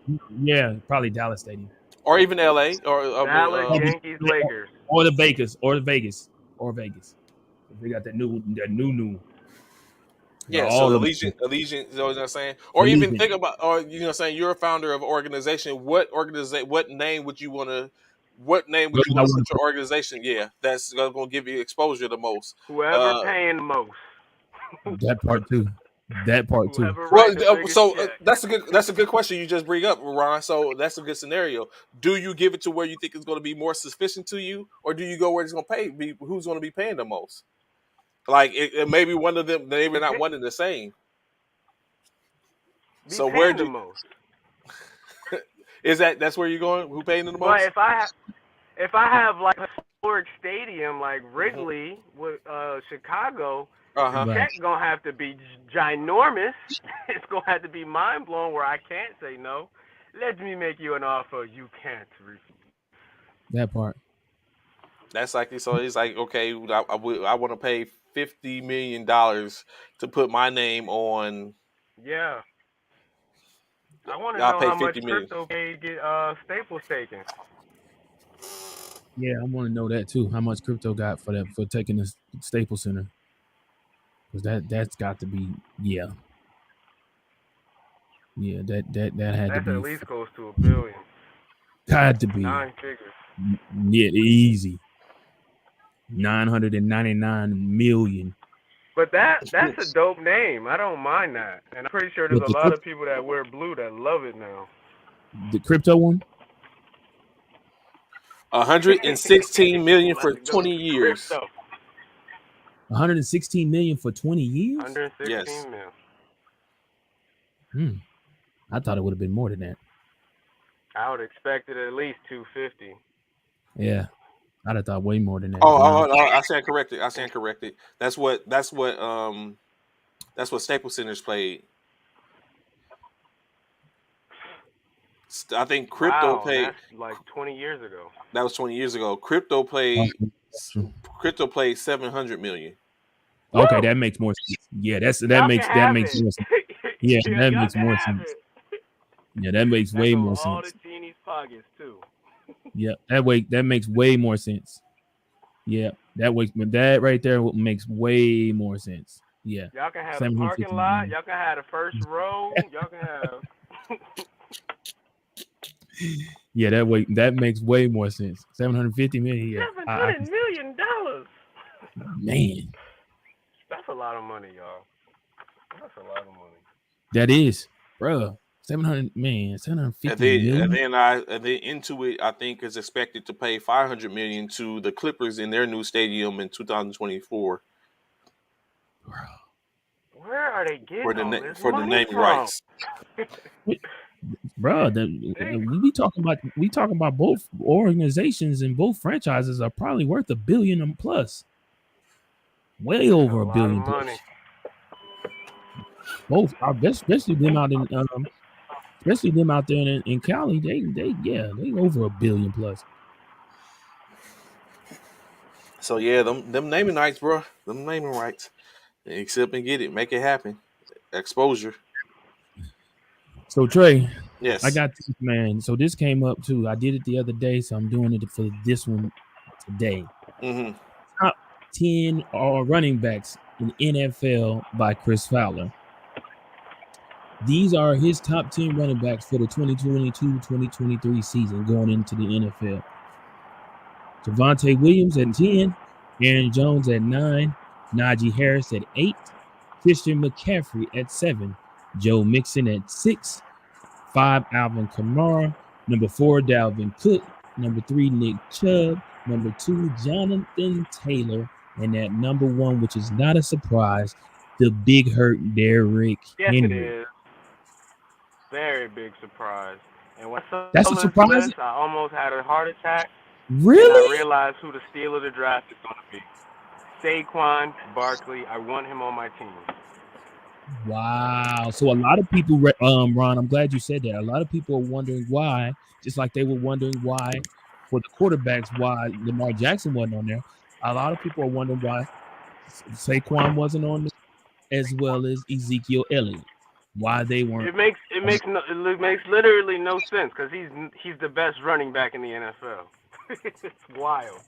Yeah, probably Dallas Stadium. Or even LA, or Dallas, Yankees, Lakers, or Vegas. They got that new. Yeah, so Allegiant, you know what I'm saying? Or Allegiant. Even think about, or saying you're a founder of an organization. What name would you want to What name would What you I want to want put your organization? Yeah, that's going to give you exposure the most. Whoever paying the most. that part too. That part too. Whoever Well, write the biggest check. that's a good question you just bring up, Ron. So that's a good scenario. Do you give it to where you think it's going to be more sufficient to you, or do you go where it's going to who's going to be paying the most? Like it may be one of them. Maybe not one and the same. Be So where paying the do most. is that's where you're going? Who paying the But most? if I have like a historic stadium like Mm-hmm. Wrigley with Chicago, the Uh-huh. Right. check gonna have to be ginormous. It's gonna have to be mind blowing where I can't say no. Let me make you an offer you can't refuse. That part. That's like so. It's like okay, I want to pay $50 million to put my name on. Yeah. I want to I'll know pay how much 50 million. crypto paid get Staples taken. Yeah, I want to know that too. How much crypto got for that for taking the Staples Center? Because that's got to be yeah. That had to That's at be least close to $1 billion. had to be 9 figures. yeah easy. 999 million. But that's a dope name. I don't mind that. And I'm pretty sure there's But a lot of people that wear blue that love it now. the crypto one, 116 million Let's for go 20 years. crypto. 116 million for 20 years. 116 Yes. mil. I thought it would have been more than that. I would expect it at least 250. Yeah, I'd have thought way more than that. I stand corrected. That's what Staples Center's played. I think crypto Wow, paid. that's like 20 years ago. That was 20 years ago. Crypto played 700 million. Okay, Woo! that makes more sense. Yeah, that Y'all makes can have more it. sense. Yeah, that Y'all makes can more have sense. it. Yeah, that makes That way go more all sense. the teenies' pockets too. Yeah, that makes way more sense. Yeah, that right there makes way more sense. Yeah, Y'all can have the 750 parking lot. million. Y'all can have the first row. Y'all can have. Yeah, that makes way more sense. 750 million. Yeah, $700 million. Man, That's a lot of money, y'all. That's a lot of money. that is, bro. 750 million. And then into it, I think is expected to pay 500 million to the Clippers in their new stadium in 2024 Where are they getting all this for the money naming from? rights. Bro, we talking about both organizations and both franchises are probably worth $1 billion plus, way over $1 billion plus. Money. Both, especially them out in especially them out there in Cali, they over $1 billion plus. So yeah, them naming rights, bro. Them naming rights. Accept and get it, make it happen. Exposure. So Trey, Yes. I got this, man. So this came up too. I did it the other day, so I'm doing it for this one today. Mm-hmm. Top 10 running backs in NFL by Chris Fowler. These are his top 10 running backs for the 2022-2023 season going into the NFL. Javonte Williams at 10, Aaron Jones at 9, Najee Harris at 8, Christian McCaffrey at 7, Joe Mixon at 6, 5, Alvin Kamara, number 4, Dalvin Cook, number 3, Nick Chubb, number 2, Jonathan Taylor, and at number 1, which is not a surprise, the big hurt Derrick Henry. Yes, it is. Very big surprise. And when That's a surprise. I almost had a heart attack. Really? And I realized who the steal of the draft is going to be. Saquon Barkley. I want him on my team. Wow. So a lot of people, Ron, I'm glad you said that. A lot of people are wondering why, just like they were wondering why for the quarterbacks, why Lamar Jackson wasn't on there. A lot of people are wondering why Saquon wasn't on there, as well as Ezekiel Elliott. Why they weren't. It makes literally no sense because he's the best running back in the NFL. It's wild.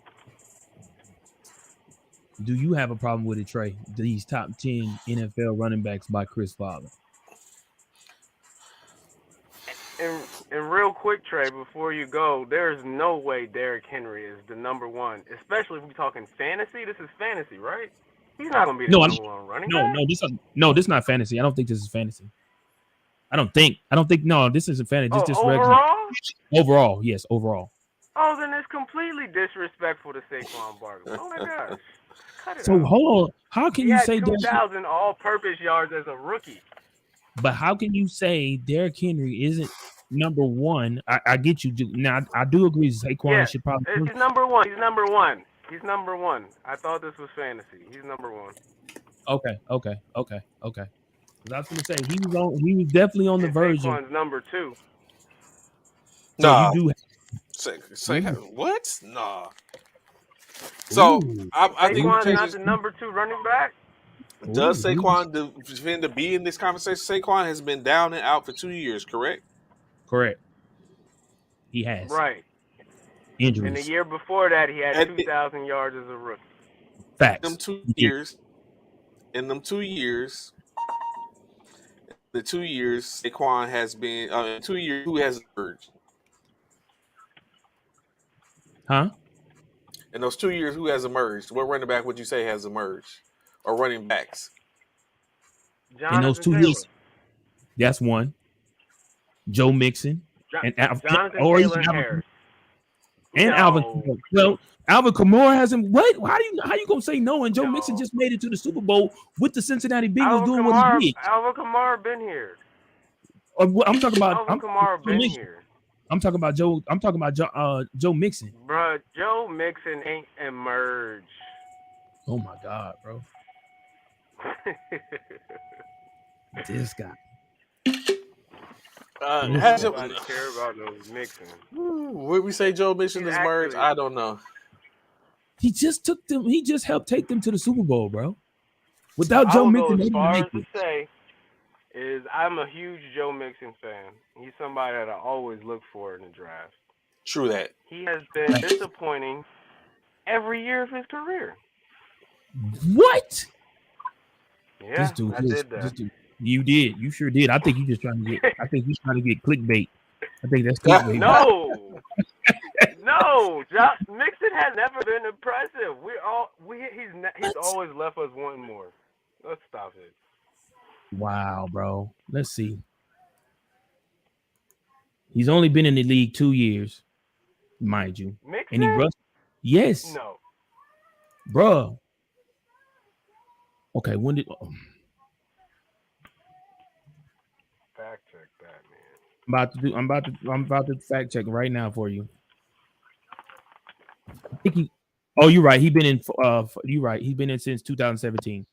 Do you have a problem with it, Trey? These top 10 NFL running backs by Chris Fowler? And real quick, Trey, before you go, there's no way Derrick Henry is the number one, especially if we're talking fantasy. This is fantasy, right? He's not gonna be the No, number one running back. this is not fantasy. I don't think this is fantasy. I don't think. No, this isn't fantasy. This Oh, is just regular. overall? Overall, yes, overall. Oh, then it's completely disrespectful to Saquon Barkley. Oh my gosh, cut it So out. hold on. How can He you had say Derrick? 2,000 all-purpose yards as a rookie. But how can you say Derrick Henry isn't number one? I get you. Now I do agree. Saquon Yeah, should probably. he's number one. He's number one. He's number one. I thought this was fantasy. He's number one. Okay. 'Cause I was gonna say he was definitely on the And verge. Saquon's number two. So Nah. you do. Say what? Nah. So I think we Saquon's changed not this. the number two running back. Does Saquon defend to be in this conversation? Saquon has been down and out for 2 years, correct? Correct. He has Right. injuries. And the year before that, he had At the- 2,000 yards as a rookie. Facts. Them 2 He did. years. In them 2 years, the 2 years Saquon has been. In 2 years, who has emerged? Huh? In those 2 years, who has emerged? What running back would you say has emerged, or running backs? In those 2 years, that's one. Joe Mixon and Jonathan or Taylor Harris. and No. Alvin Kamara. Well, Alvin Kamara hasn't. What? How you gonna say no? And Joe Mixon just made it to the Super Bowl with the Cincinnati Bengals doing what he did. Alvin Kamara been here. I'm talking about. Alvin Kamara been here. I'm talking about Joe. I'm talking about Joe Mixon. Bruh, Joe Mixon ain't emerged. Oh my God, bro! This guy. Nobody care about no Mixon. Would we say Joe Mixon has emerged? I don't know. He just took them. He just helped take them to the Super Bowl, bro. Without I Joe will Mixon, go they as didn't far as make to it. say is I'm a huge Joe Mixon fan. He's somebody that I always look for in the draft. True that. He has been disappointing every year of his career. What? Yeah, This dude, I did that. This dude, you did. You sure did. I think he's just trying to get. I think he's trying to get clickbait. I think that's clickbait. No, no. Josh Mixon has never been impressive. He's always left us wanting more. Let's stop it. Wow, bro. Let's see. He's only been in the league 2 years, mind you. Mixon? And he rushed. Yes. No. Bro. Okay, when did Fact check that, man. I'm about to fact check right now for you. I think he. Oh, you're right. He's been in. You're right. He's been in since 2017.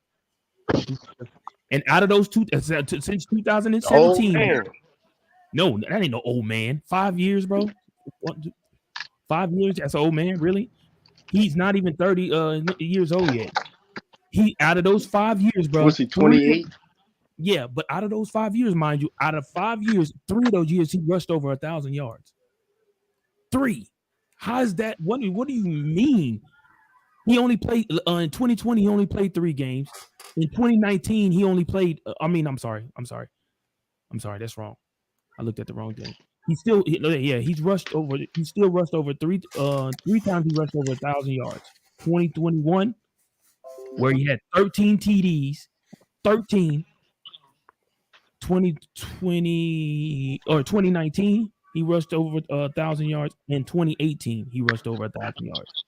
And out of those two, since 2017. No, that ain't no old man. 5 years, bro. 5 years. That's an old man, really. He's not even 30 years old yet. He out of those 5 years, bro. Was he 28? Yeah, but out of those 5 years, mind you, out of 5 years, 3 of those years he rushed over 1,000 yards. 3. How is that? What do you mean? He only played in 2020. He only played 3 games. In 2019, he only played. I'm sorry. That's wrong. I looked at the wrong thing. He's still, he's rushed over. He still rushed over 3 times. He rushed over 1,000 yards. 2021, where he had 13 TDs. 13. 2020 or 2019, he rushed over 1,000 yards. In 2018, he rushed over 1,000 yards.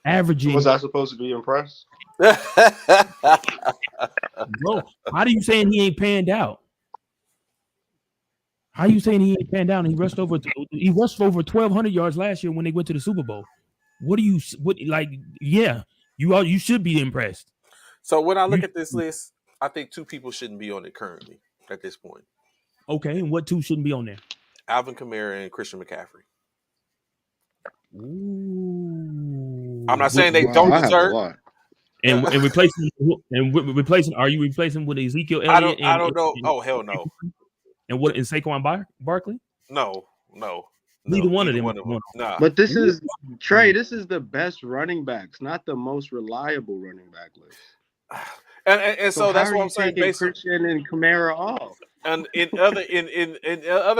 Averaging. Was I supposed to be impressed? Bro, how do you saying he ain't panned out? How you saying he ain't panned out? And he rushed over 1,200 yards last year when they went to the Super Bowl. You should be impressed. So when I look at this list, I think 2 people shouldn't be on it currently at this point. Okay, and what 2 shouldn't be on there? Alvin Kamara and Christian McCaffrey. Ooh. I'm not saying they don't deserve. And replacing. Are you replacing with Ezekiel Elliott? I don't know. Oh hell no. And what in Saquon Barkley? No. Neither one of them. Nah. But this is Trey. This is the best running backs, not the most reliable running back list. and so how that's are what you I'm saying. taking Christian and Kamara off? And in other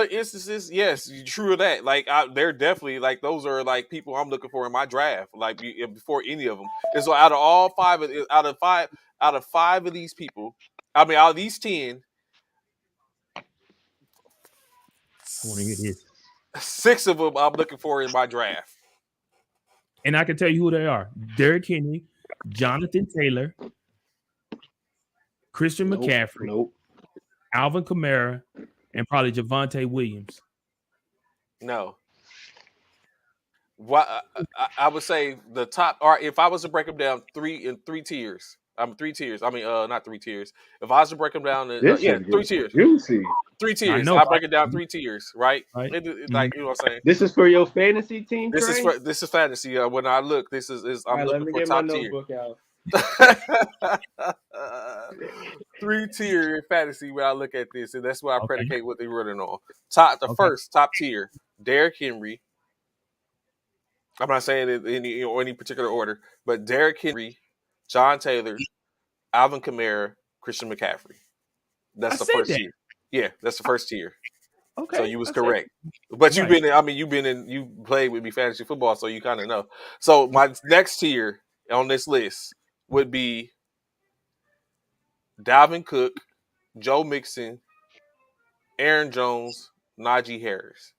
instances, yes, true of that. Like they're definitely like those are like people I'm looking for in my draft. Like before any of them. And so out of all out of five of these people, I mean out of these 10, I want to hear this. 6 of them I'm looking for in my draft. And I can tell you who they are: Derrick Henry, Jonathan Taylor, Christian McCaffrey, Nope. Alvin Kamara, and probably Javonte Williams. No. What I would say the top, or if I was to break them down in three tiers. 3 tiers. I mean, not 3 tiers. If I was to break them down, This is 3 getting tiers. juicy. 3 tiers. I know, I break it down 3 tiers, right? Right. Like you know what I'm saying. This is for your fantasy team, This Trey? is fantasy. When I look, this is All I'm right, let looking me for get my top tier. notebook out. 3 tier in fantasy when I look at this, and that's what I Okay. predicate what they're running on. First top tier, Derrick Henry. I'm not saying it in any particular order, but Derrick Henry, John Taylor, Alvin Kamara, Christian McCaffrey. That's the first tier. Yeah, that's the first tier. Okay. So you was correct. But you've been you played with me fantasy football, so you kind of know. So my next tier on this list would be Dalvin Cook, Joe Mixon, Aaron Jones, Najee Harris.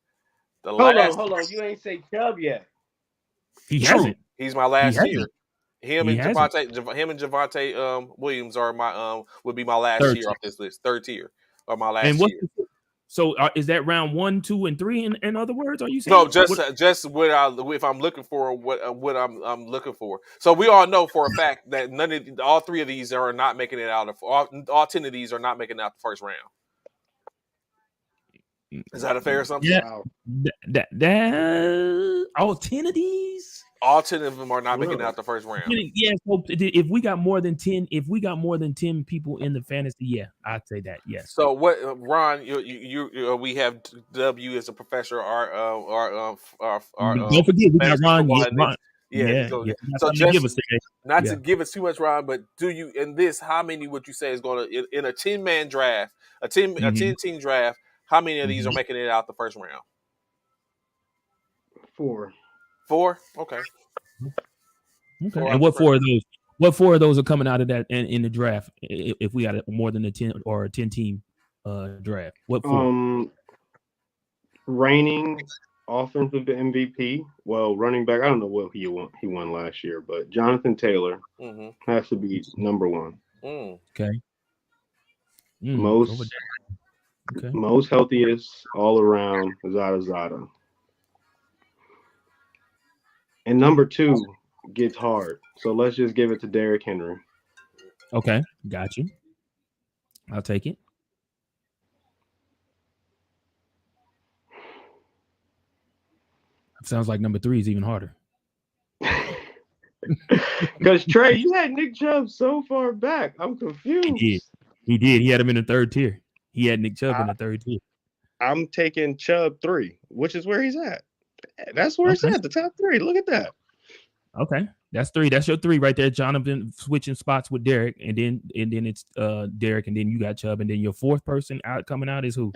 Hold on. You ain't say Chubb yet. He hasn't. He's my last He tier. Him and Javonte Williams are my would be my last tier off this list. Third tier or my last tier. So is that round 1, 2, and 3? In other words, are you saying? No, just what if I'm looking for what I'm looking for. So we all know for a fact that all 3 of these are not making it out of all 10 of these are not making it out the first round. Is that a fair assumption? Yeah. That all 10 of these. All 10 of them are not making it out the first round. Yeah. So if we got more than 10, people in the fantasy, yeah, I'd say that. Yes. So what, Ron? We have W as a professor. Don't forget we got Ron. Yeah. So just not to give us too much, Ron, but do you in this? How many would you say is going to in a 10-man draft, a 10-team draft? How many of these are making it out the first round? 4. 4? Okay. And what 4 of those? What 4 of those are coming out of that in the draft? If we got more than a 10 or a 10-team draft, what 4? Reigning offensive MVP. Well, running back. I don't know what he won last year, but Jonathan Taylor has to be number 1. Okay. Most healthiest all around Zada. And number 2 gets hard. So let's just give it to Derrick Henry. Okay, got you. I'll take it. Sounds like number 3 is even harder. Because Trey, you had Nick Chubb so far back. I'm confused. He did. He had him in the 3rd tier. He had Nick Chubb in the 3rd tier. I'm taking Chubb 3, which is where he's at. That's where it's at, the top 3. Look at that. Okay, that's 3. That's your 3 right there. Jonathan switching spots with Derrick, and then it's Derrick, and then you got Chubb, and then your 4th person coming out is who?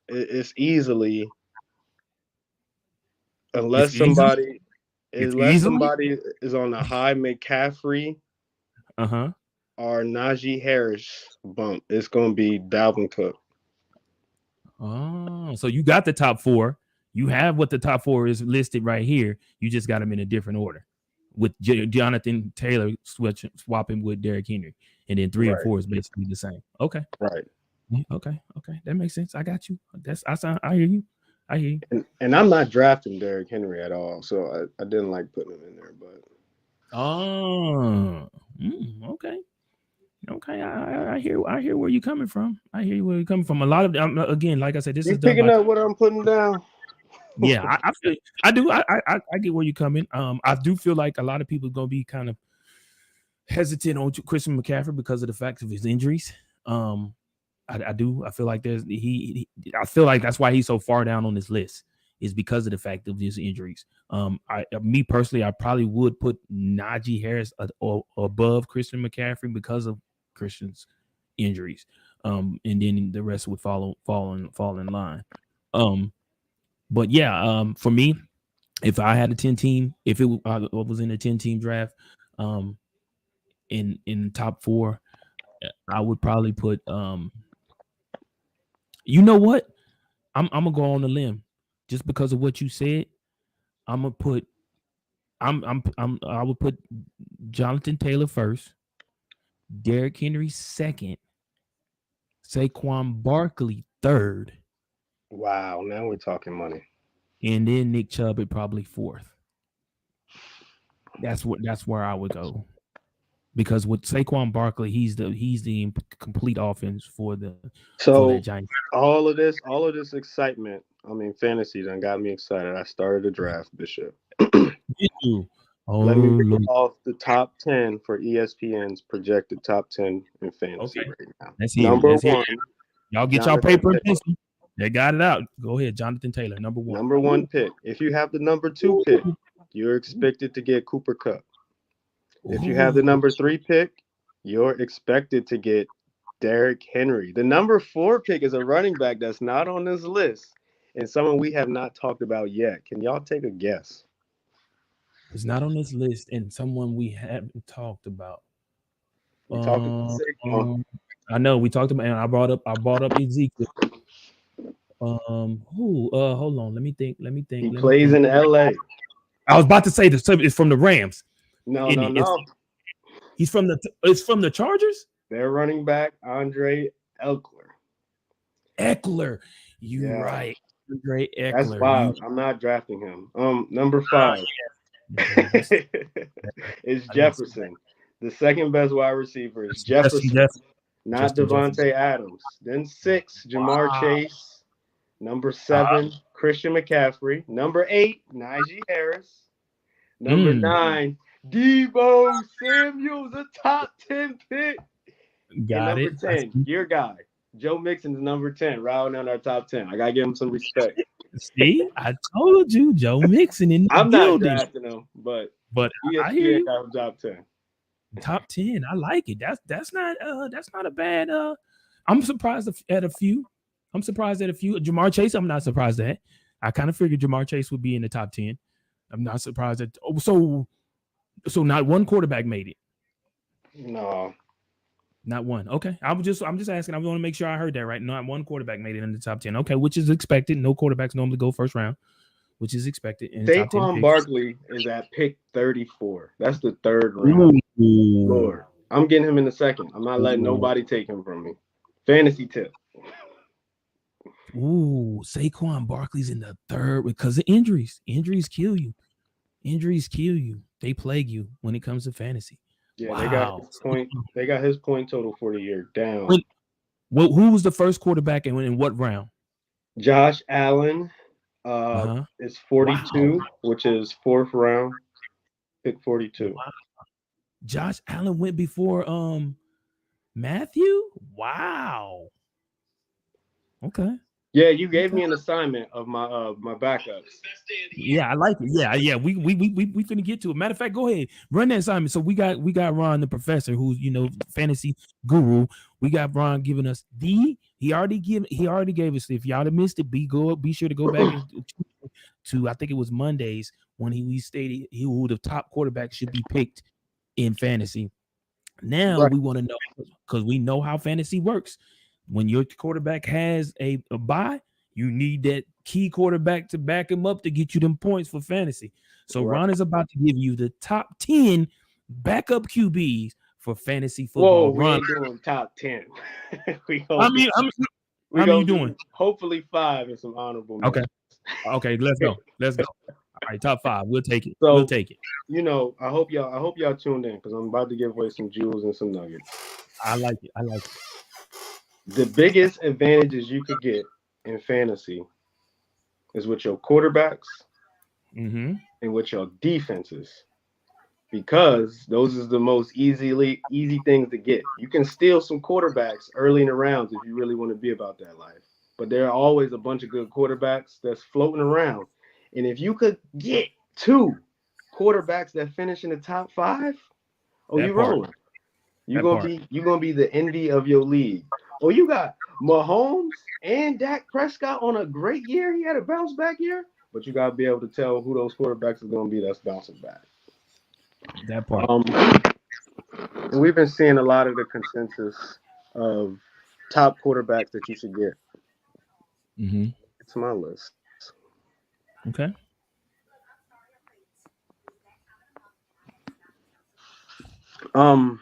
It's easily, unless somebody is on a high McCaffrey, or Najee Harris bump. It's going to be Dalvin Cook. Oh, so you got the top 4. You have what the top 4 is listed right here. You just got them in a different order, with Jonathan Taylor swapping with Derrick Henry, and then 3 and 4 is basically the same. Okay, right. Okay, that makes sense. I got you. I hear you. And I'm not drafting Derrick Henry at all, so I didn't like putting him in there. But okay. I hear where you're coming from. A lot of again, like I said, this is picking up what I'm putting down. Yeah, I feel. I do. I get where you're coming. I do feel like a lot of people are gonna be kind of hesitant on Christian McCaffrey because of the fact of his injuries. I do. I feel like I feel like that's why he's so far down on this list, is because of the fact of his injuries. Me personally, I probably would put Najee Harris above Christian McCaffrey because of Christian's injuries. And then the rest would fall in line. But yeah, for me, if I had a 10 team, if it I was in a 10-team draft, in top 4, I would probably put you know what? I'm gonna go on a limb just because of what you said. I'm gonna put I would put Jonathan Taylor first, Derrick Henry second, Saquon Barkley third, Wow, now we're talking money. and then Nick Chubb at probably fourth. That's where I would go. Because with Saquon Barkley, he's the complete offense for that Giants. all of this excitement, I mean, fantasy done got me excited. I started a draft, Bishop. Did you? Oh, Let me read Lord. off the top 10 for ESPN's projected top 10 in fantasy Okay. right now. Let's hear it. Number Let's hear one, it. Y'all get Jonathan y'all paper and Taylor. pencil. They got it out. Go ahead, Jonathan Taylor, number one. Number one pick. If you have the number 2 pick, you're expected to get Cooper Kupp. If you have the number 3 pick, you're expected to get Derrick Henry. The number 4 pick is a running back that's not on this list and someone we have not talked about yet. Can y'all take a guess? It's not on this list, and someone we haven't talked about. We talked about Saquon. I know we talked about, and I brought up Ezekiel. Hold on. Let me think. He plays in LA. I was about to say it's from the Rams. No. It's from the Chargers. Their running back, Andre Eckler. You're right. Andre Eckler. That's wild. I'm not drafting him. Number 5 is Jefferson. The second best wide receiver is Jefferson, not Devontae Adams. Then 6, Jamar Chase. Number 7, Christian McCaffrey. Number 8, Najee Harris. Number 9, Deebo Samuel's a top 10 pick. Got it. Number 10, your guy, Joe Mixon is number 10, rounding on our top 10. I gotta give him some respect. See, I told you, Joe Mixon in the I'm building. not drafting him, but I hear you. Got him top 10. Top 10, I like it. That's not a bad. I'm surprised at a few. Jamar Chase, I'm not surprised at. I kind of figured Jamar Chase would be in the top 10. I'm not surprised at. So not one quarterback made it. No, not one. Okay, I'm just asking. I want to make sure I heard that right. Not one quarterback made it in the top 10. Okay, which is expected. No quarterbacks normally go first round, which is expected. Saquon Barkley is at pick 34. That's the 3rd round. Lord, I'm getting him in the 2nd. I'm not letting nobody take him from me. Fantasy tip. Ooh, Saquon Barkley's in the 3rd because of injuries. Injuries kill you. They plague you when it comes to fantasy. Yeah, wow. They got his point total for the year down. Who was the first quarterback and in what round? Josh Allen is 42, which is 4th round. Pick 42. Wow. Josh Allen went before Matthew? Wow. Okay. Yeah, you gave me an assignment of my backups. Yeah, I like it. Yeah. We finna get to it. Matter of fact, go ahead, run that assignment. So we got Ron, the professor, who's fantasy guru. We got Ron giving us he already gave us. If y'all have missed it, be sure to go back to I think it was Mondays when he stated who the top quarterback should be picked in fantasy. Now we want to know, because we know how fantasy works. When your quarterback has a bye, you need that key quarterback to back him up to get you them points for fantasy. So Ron is about to give you the top 10 backup QBs for fantasy football. Whoa, we ain't doing top 10. How many you doing? Hopefully 5 and some honorable mentions. Okay, let's go. All right, top 5. We'll take it. We'll take it. I hope y'all tuned in because I'm about to give away some jewels and some nuggets. I like it. The biggest advantages you could get in fantasy is with your quarterbacks and with your defenses, because those is the most easy things to get. You can steal some quarterbacks early in the rounds if you really want to be about that life, but there are always a bunch of good quarterbacks that's floating around, and if you could get 2 quarterbacks that finish in the top 5, you're rolling. You're That gonna part. be the envy of your league. Oh, you got Mahomes and Dak Prescott on a great year. He had a bounce back year, but you gotta be able to tell who those quarterbacks are gonna be that's bouncing back. That part. And we've been seeing a lot of the consensus of top quarterbacks that you should get. Mm-hmm. It's my list. Okay. Um,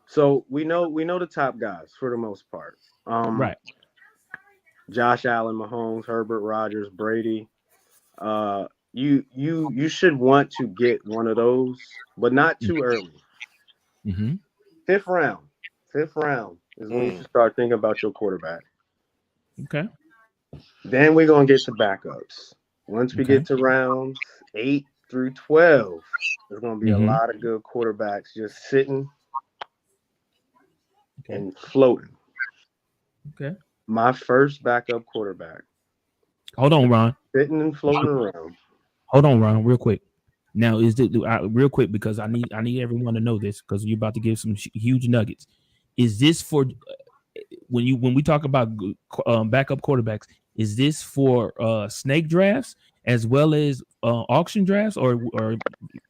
so we know the top guys for the most part. Right. Josh Allen, Mahomes, Herbert, Rodgers, Brady. You should want to get one of those, but not too early. Mm-hmm. Fifth round. Fifth round is when you Mm. should start thinking about your quarterback. Okay. Then we're gonna get to backups. Once we Okay. get to rounds 8 through 12, there's gonna be a Mm-hmm. lot of good quarterbacks just sitting Okay. and floating. Okay. My first backup quarterback Hold on, Ron. sitting and floating around. Hold on, Ron, real quick. Now, is it real quick because I need everyone to know this because you're about to give some huge nuggets. Is this for when we talk about backup quarterbacks? Is this for snake drafts as well as auction drafts, or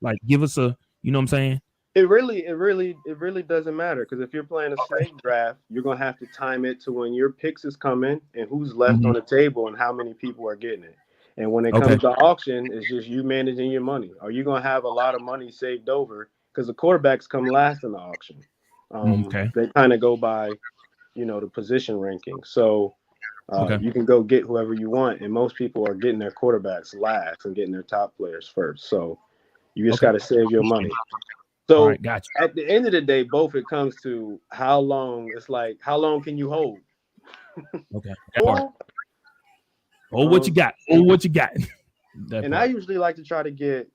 like give us a what I'm saying? It really doesn't matter because if you're playing a snake draft, you're gonna have to time it to when your picks is coming and who's left on the table and how many people are getting it. And when it Okay. comes to auction, it's just you managing your money. Are you gonna have a lot of money saved over? Because the quarterbacks come last in the auction. Okay. They kind of go by, the position ranking. So Okay. you can go get whoever you want, and most people are getting their quarterbacks last and getting their top players first. So you just got to save your money. All So right, gotcha. at the end of the day, both it comes to how long. It's like how long can you hold? Okay. That part. Or, What you got? What you got? And I usually like to try to get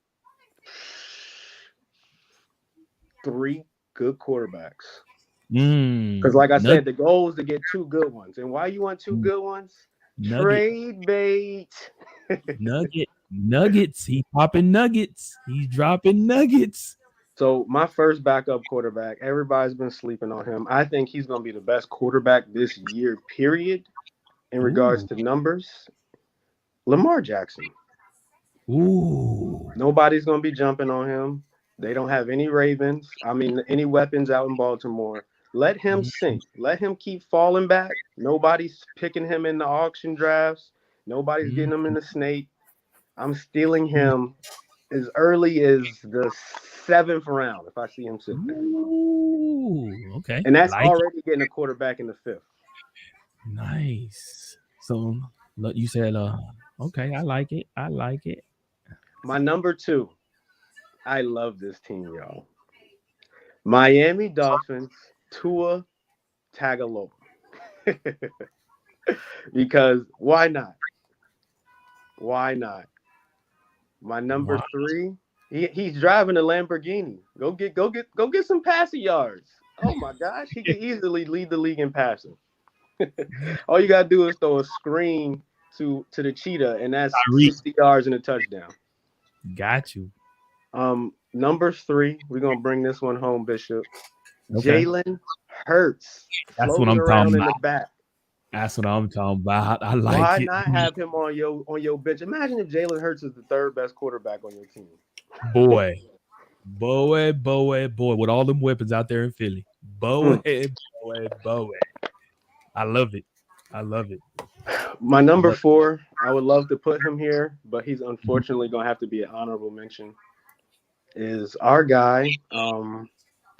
3 good quarterbacks. Because like I said, the goal is to get 2 good ones. And why you want 2 good ones? Trade bait. Nuggets. He's popping nuggets. He's dropping nuggets. So my first backup quarterback, everybody's been sleeping on him. I think he's going to be the best quarterback this year, period, in regards to numbers. Lamar Jackson. Ooh. Nobody's going to be jumping on him. They don't have any any weapons out in Baltimore. Let him sink. Let him keep falling back. Nobody's picking him in the auction drafts. Nobody's getting him in the snake. I'm stealing him as early as the 7th round if I see him sitting there. Ooh, okay. And that's already getting a quarterback in the 5th. Nice. So you said, okay, I like it. My number 2. I love this team, y'all. Miami Dolphins, Tua Tagovailoa. Because why not? Why not? My number 3, he's driving a Lamborghini. Go get some passing yards. Oh my gosh, he could easily lead the league in passing. All you gotta do is throw a screen to the cheetah, and that's 60 yards and a touchdown. Got you. Number 3, we're gonna bring this one home, Bishop. Okay. Jalen Hurts. That's what I'm around talking in about. the back. That's what I'm talking about. I like Why it. not have him on your bench? Imagine if Jalen Hurts is the 3rd best quarterback on your team. Boy. With all them weapons out there in Philly. Boy. I love it. My number 4, I would love to put him here, but he's unfortunately going to have to be an honorable mention, is our guy,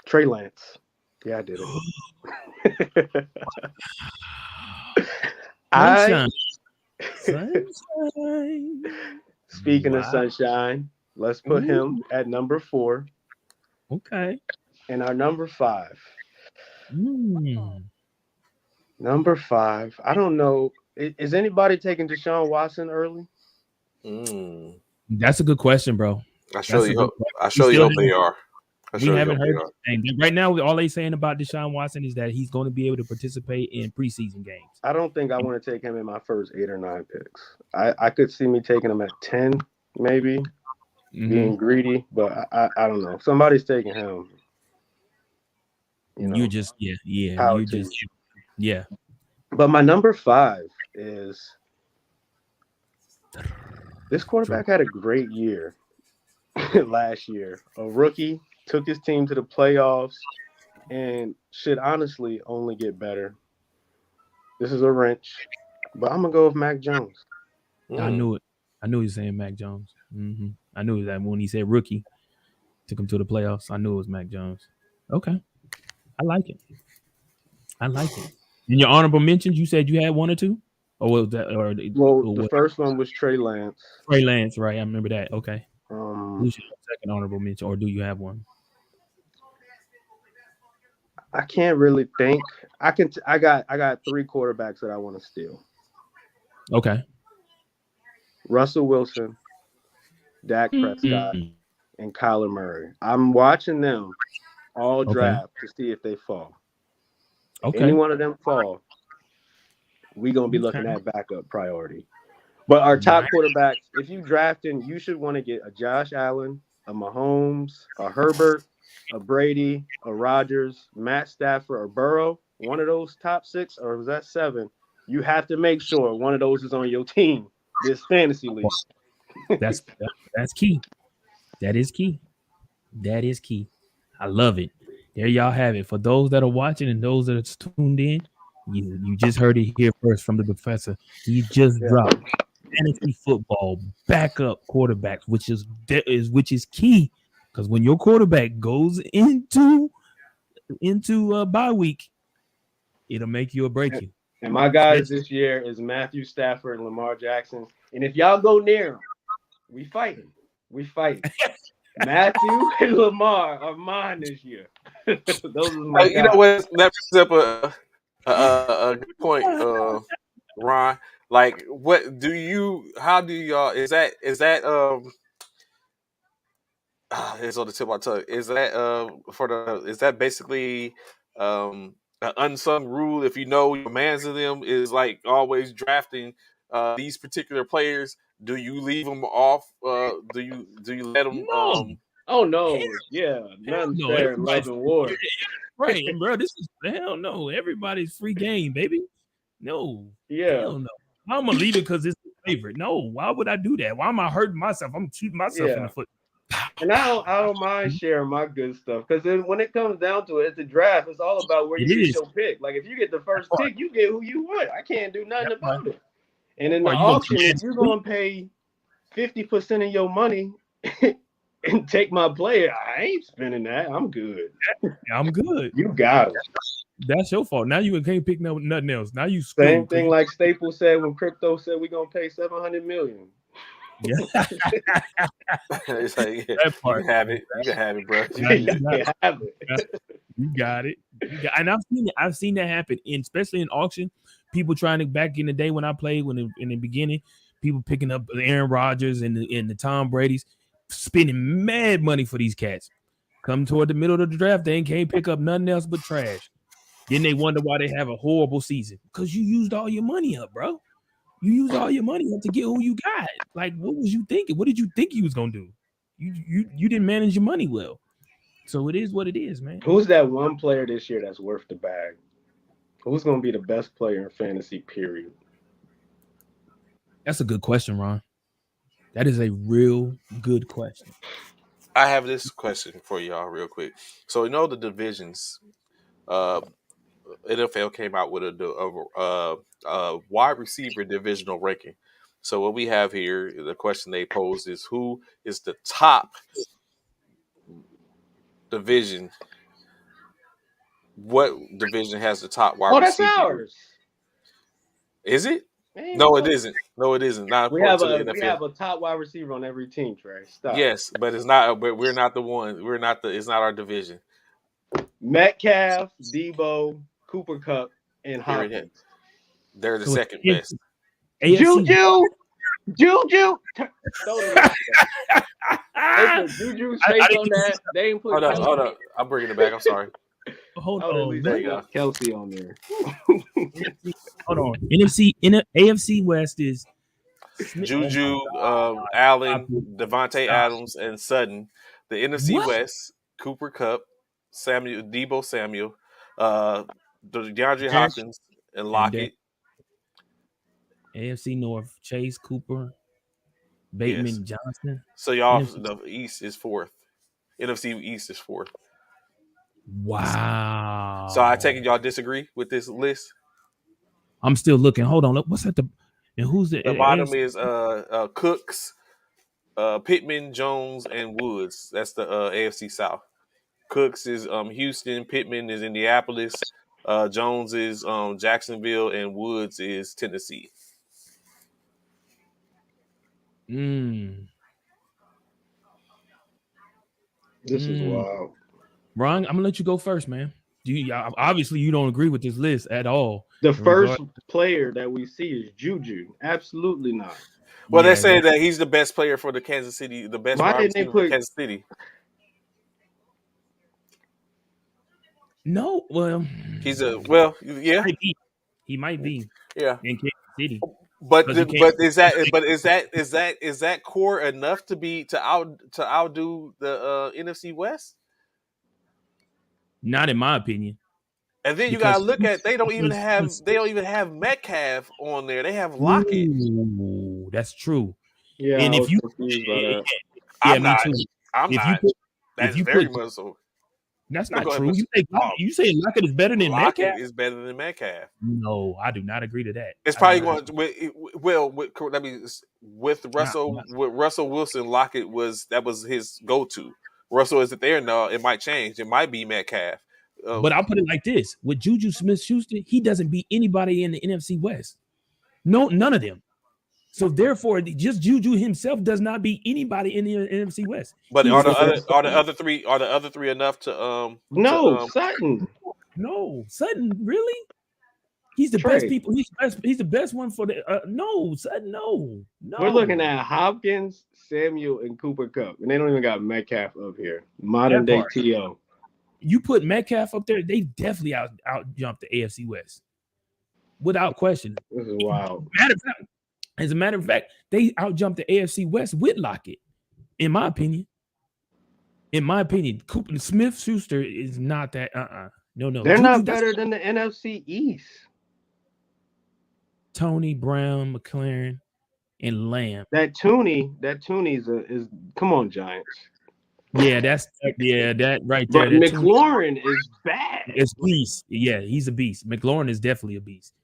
Trey Lance. Yeah, I did it. Sunshine. Speaking of sunshine, let's put him at number 4. Okay. And our number 5. Number 5. I don't know. Is anybody taking Deshaun Watson early? That's a good question, bro. I surely hope they are. We haven't heard anything. Right now, all they're saying about Deshaun Watson is that he's going to be able to participate in preseason games. I don't think I want to take him in my first 8 or 9 picks. I could see me taking him at 10, maybe, being greedy, but I don't know. Somebody's taking him. You're just yeah. power You to just you. yeah. But my number 5 is this quarterback had a great year last year. A rookie took his team to the playoffs and should honestly only get better. This is a wrench, but I'm gonna go with Mac Jones. I Mm. knew it. I knew he was saying Mac Jones. I knew that when he said rookie, took him to the playoffs. I knew it was Mac Jones. Okay, I like it. I like it. In your honorable mentions, you said you had one or two, or was that Well, or the what? first one was Trey Lance. Trey Lance, right? I remember that. Okay, Um, who's your second honorable mention, or do you have one? I can't really think. I got 3 quarterbacks that I want to steal: Okay. Russell Wilson, Dak Prescott, Mm, and Kyler Murray. I'm watching them all okay. draft to see if they fall. If any Okay. one of them fall, we gonna be Okay. looking at backup priority. But our top Right. quarterbacks, if you drafting, you should want to get a Josh Allen, a Mahomes, a Herbert, a Brady, a Rodgers, Matt Stafford, or Burrow. One of those top 6, or was that 7? You have to make sure one of those is on your team. This fantasy league. That's that's key. That is key. That is key. I love it. There y'all have it. For those that are watching and those that are tuned in, you just heard it here first from the professor. He just Yeah. dropped fantasy football backup quarterbacks, which is key because when your quarterback goes into a bye week, it'll make you or break you. And my guys this year is Matthew Stafford and Lamar Jackson. And if y'all go near them, we fighting. We fighting. Matthew and Lamar are mine this year. Those are my You guys. know what? That brings up a good point, Ron. Like, what do you? How do y'all? Is that it's on the tip of my tongue. Is that for the? Is that basically an unsung rule? If you know your man's of them is like always drafting these particular players, do you leave them off? Do you let them? No, Oh hell, no, yeah, hell nothing's no. fair in love Everybody's and war. right, and bro. This is hell no. Everybody's free game, baby. No, Yeah, hell no. I'm gonna leave it because it's the favorite. No, why would I do that? Why am I hurting myself? I'm shooting myself in the yeah. foot. And I don't mind sharing my good stuff because then when it comes down to it, it's a draft. It's all about where It you get is your pick. Like if you get the that first part. pick, you get who you want. I can't do nothing That part. about it. And That in the part. You gonna auction, if command you're sleep? gonna pay 50% of your money and take my player, I ain't spending that. I'm good. I'm good. You got him. That's your fault. Now you can't pick nothing else. Now you Same screwed. thing like Staples said when crypto said we're gonna pay 700 million. Yeah, It's like yeah, that you part. can have it. You can have it, bro. You Now You good. can have it. you got it. And I've seen that happen, especially in auction. People trying to back in the day when I played in the beginning, people picking up Aaron Rodgers and the Tom Brady's, spending mad money for these cats. Come toward the middle of the draft, they can't pick up nothing else but trash. Then they wonder why they have a horrible season because you used all your money up, bro. You used all your money up to get who you got. Like, what was you thinking? What did you think you was gonna do? You didn't manage your money well. So it is what it is, man. Who's that one player this year that's worth the bag? Who's gonna be the best player in fantasy, period? That's a good question, Ron. That is a real good question. I have this question for y'all real quick. So you know the divisions. Uh, NFL came out with a wide receiver divisional ranking. So what we have here, the question they posed is who is the top division? What division has the top wide Oh, that's receiver group? ours. Is it? Man, No, it isn't. No, it isn't. Not we according have to the we NFL. have a top wide receiver on every team, Trey. Stop. Yes, but it's not. But we're not the one. We're not the. It's not our division. Metcalf, Debo, Cooper Cup, and Period. Hopkins. They're the So second best. AFC. Juju. Throw the rest of that. They put Juju space on that. They ain't put Hold up. I'm bringing it back. I'm sorry. Hold I would at on, least There man. you go. got Kelsey on there. NFC, hold on. AFC West is Juju, Oh Allen, my Devontae stop. Adams, and Sutton. The NFC What? West, Cooper Cup, Debo Samuel, DeAndre Hopkins and Lockett. AFC North, Chase, Cooper, Yes. Bateman, Johnson. So y'all, NFC the East is fourth. NFC East is fourth. Wow. So I take it y'all disagree with this list. I'm still looking. Hold on. Look, what's at the and who's the bottom AFC? is Cooks, Pittman, Jones, and Woods. That's the AFC South. Cooks is Houston, Pittman is Indianapolis, Jones is Jacksonville, and Woods is Tennessee. This is wild. Ron, I'm gonna let you go first, man. Obviously you don't agree with this list at all. The first player that we see is Juju. Absolutely not. Well, they say that he's the best player for the Kansas City, the best wide receiver for Kansas City. No, well, yeah, he might be, yeah, in Kansas City. But is that core enough to outdo the NFC West? Not in my opinion. And then you gotta look at they don't even have Metcalf on there. They have Lockett. Ooh, that's true. Yeah, and if you confused by that. I'm me not. too. I'm if not. That's very much so. That's not true. You say Lockett is better than Lockett Metcalf? is better than Metcalf. No, I do not agree to that. It's probably going with Russell Wilson. Lockett was his go-to. Russell isn't there now. It might change. It might be Metcalf. But I'll put it like this: with Juju Smith-Schuster, he doesn't beat anybody in the NFC West. No, none of them. So therefore, just Juju himself does not beat anybody in the NFC West. But are the other three enough to Sutton. No, Sutton, really? He's the best people. He's the best one for the no, Sutton, no. We're looking at Hopkins, Samuel, and Cooper Kupp, and they don't even got Metcalf up here. Modern day TO. You put Metcalf up there, they definitely out jump the AFC West. Without question. This is wild. As a matter of fact, they out jumped the AFC West with Lockett, in my opinion. Cooper Smith-Schuster is not that No. They're not better than the NFC East. Tony, Brown, McLaren, and Lamb. That Tooney is come on, Giants. Yeah, that right there. But McLaurin is bad. It's beast. Yeah, he's a beast. McLaurin is definitely a beast,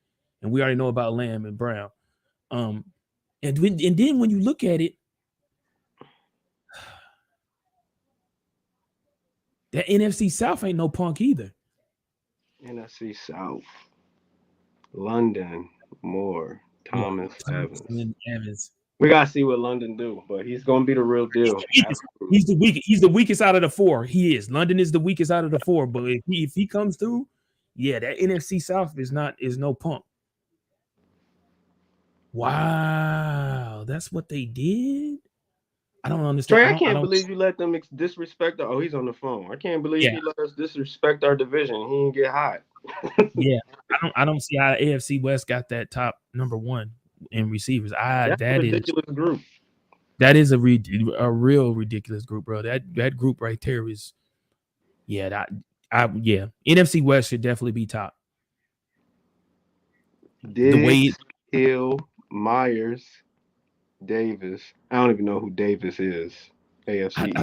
and we already know about Lamb and Brown. And then when you look at it, that NFC South ain't no punk either. NFC South, London, Moore, Thomas, Evans. We gotta see what London do, but he's gonna be the real deal. He's the weakest out of the four. He is. London is the weakest out of the four. But if he comes through, yeah, that NFC South is no punk. Wow, that's what they did. I don't understand. Trey, I can't believe you let them disrespect. Oh, he's on the phone. I can't believe you let us disrespect our division. He didn't get hot. Yeah, I don't see how AFC West got that top number one in receivers. That's a ridiculous group. That is a real ridiculous group, bro. That group right there is, NFC West should definitely be top. Diggs, Hill, Myers, Davis. I don't even know who Davis is. AFC.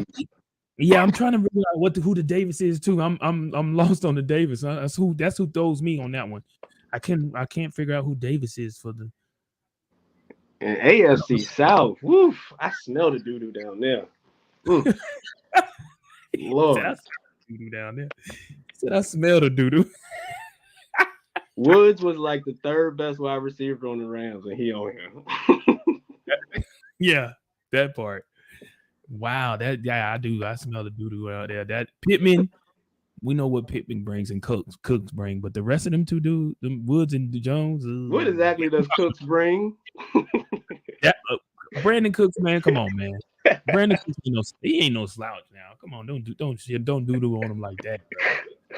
I'm trying to figure out who the Davis is too. I'm lost on the Davis. That's who throws me on that one. I can't figure out who Davis is for the. And AFC South. Woof! I smell the doo-doo down there. Lord, doo-doo down there. He said I smell the doo-doo. Woods was like the third best wide receiver on the Rams, and he on here. Yeah, that part. Wow, I do. I smell the doo-doo out there. That Pittman, we know what Pittman brings and Cooks bring, but the rest of them two dudes, the Woods and the Jones. What exactly does Cooks bring? Brandon Cooks, man, come on, man. Brandon Cooks, he ain't no slouch now. Come on, don't doo-doo on him like that, bro.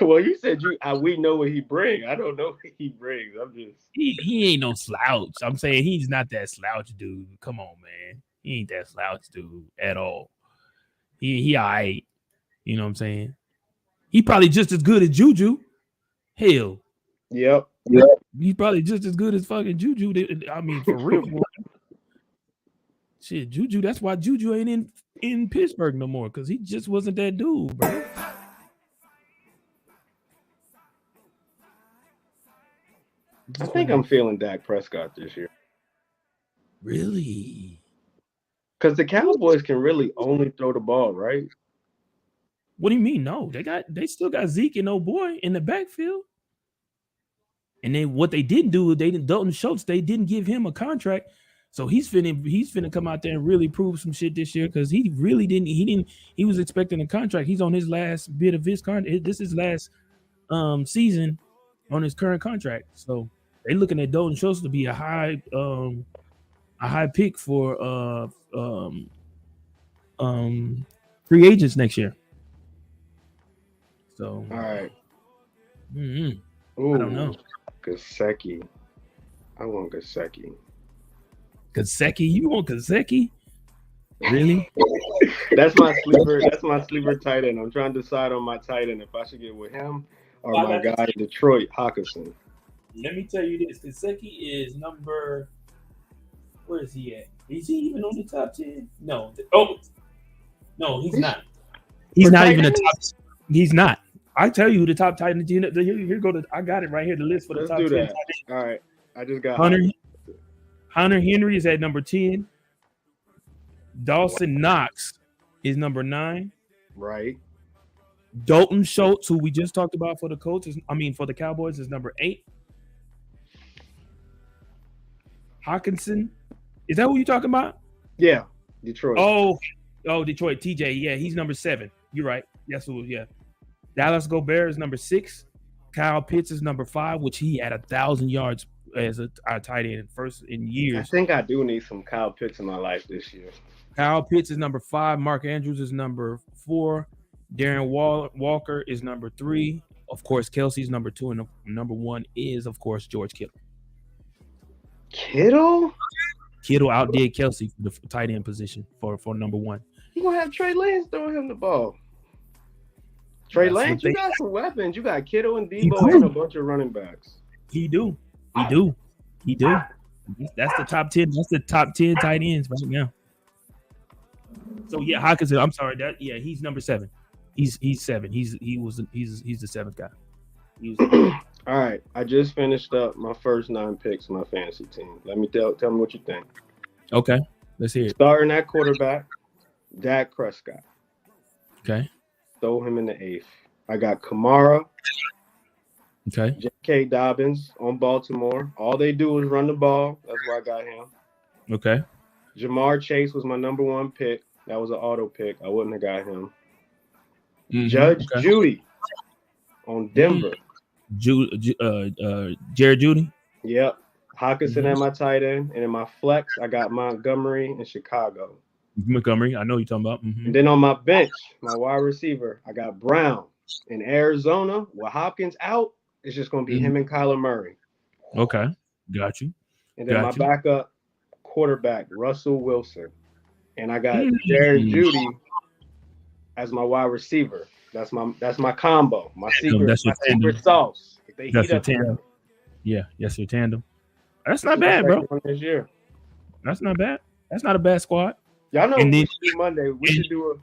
Well, you said we know what he brings. I don't know what he brings. I'm just he ain't no slouch. I'm saying he's not that slouch dude. Come on, man. He ain't that slouch dude at all. He all right. You know what I'm saying? He probably just as good as Juju. Hell, Yep. he's probably just as good as fucking Juju. I mean, for real. Shit, Juju. That's why Juju ain't in Pittsburgh no more, because he just wasn't that dude, bro. I think I'm feeling Dak Prescott this year. Really? Because the Cowboys can really only throw the ball, right? What do you mean? No, they still got Zeke and old boy in the backfield. And then what they didn't do, Dalton Schultz, they didn't give him a contract. So he's finna come out there and really prove some shit this year, because he really didn't. He was expecting a contract. He's on his last bit of his contract. This is last season on his current contract. So they looking at Dalton Schultz to be a high pick for free agents next year. So all right. Ooh, Ooh, I don't know. Gesicki. I want Gesicki. Gesicki? You want Gesicki? Really? That's my sleeper. That's my sleeper tight end. I'm trying to decide on my tight end if I should get with him or my guy in Detroit, Hawkinson. Let me tell you this: Gesicki is number. Where is he at? Is he even on the top 10? No. Oh, no, he's not. He's not even the top. He's not. I tell you who the top tight end. Here go. I got it right here. The list for the top 10. That. All right, I just got Hunter Henry is at number 10. Dawson Knox is number 9. Right. Dalton Schultz, who we just talked about for the for the Cowboys, is number 8. Hawkinson, is that who you talking about? Yeah, Detroit. Oh, Detroit. TJ, yeah, he's number 7. You're right. Yes, yeah. Dallas Gobert is number 6. Kyle Pitts is number 5, which he had 1,000 yards as a tight end first in years. I think I do need some Kyle Pitts in my life this year. Kyle Pitts is number 5. Mark Andrews is number 4. Darren Walker is number 3. Of course, Kelsey's number 2, and number 1 is, of course, George Kittle. Kittle outdid Kelsey for the tight end position for number 1. You gonna have Trey Lance throwing him the ball? Trey Lance, you got some weapons. You got Kittle and Debo and a bunch of running backs. He do. That's the top 10. That's the top 10 tight ends right now. So yeah, Hawkinson. I'm sorry. He's number 7. He's 7. He's the 7th guy. All right, I just finished up my first 9 picks in my fantasy team. Let me tell me what you think. Okay, let's hear it. Starting at quarterback, Dak Prescott. Okay. Throw him in the 8th. I got Kamara. Okay. J.K. Dobbins on Baltimore. All they do is run the ball. That's why I got him. Okay. Jamar Chase was my number 1 pick. That was an auto pick. I wouldn't have got him. Judge Judy on Denver. Jared Judy. Yep. Hawkinson at my tight end. And in my flex, I got Montgomery in Chicago. Montgomery, I know you're talking about. Mm-hmm. And then on my bench, my wide receiver, I got Brown in Arizona. With Hopkins out, it's just going to be him and Kyler Murray. Okay. Got you. And then my backup quarterback, Russell Wilson. And I got Jared Judy as my wide receiver. That's my combo. My secret sauce. That's your tandem. Yeah, yes, your tandem. That's not bad, bro. This year. That's not bad. That's not a bad squad. Y'all know we should do Monday. We should do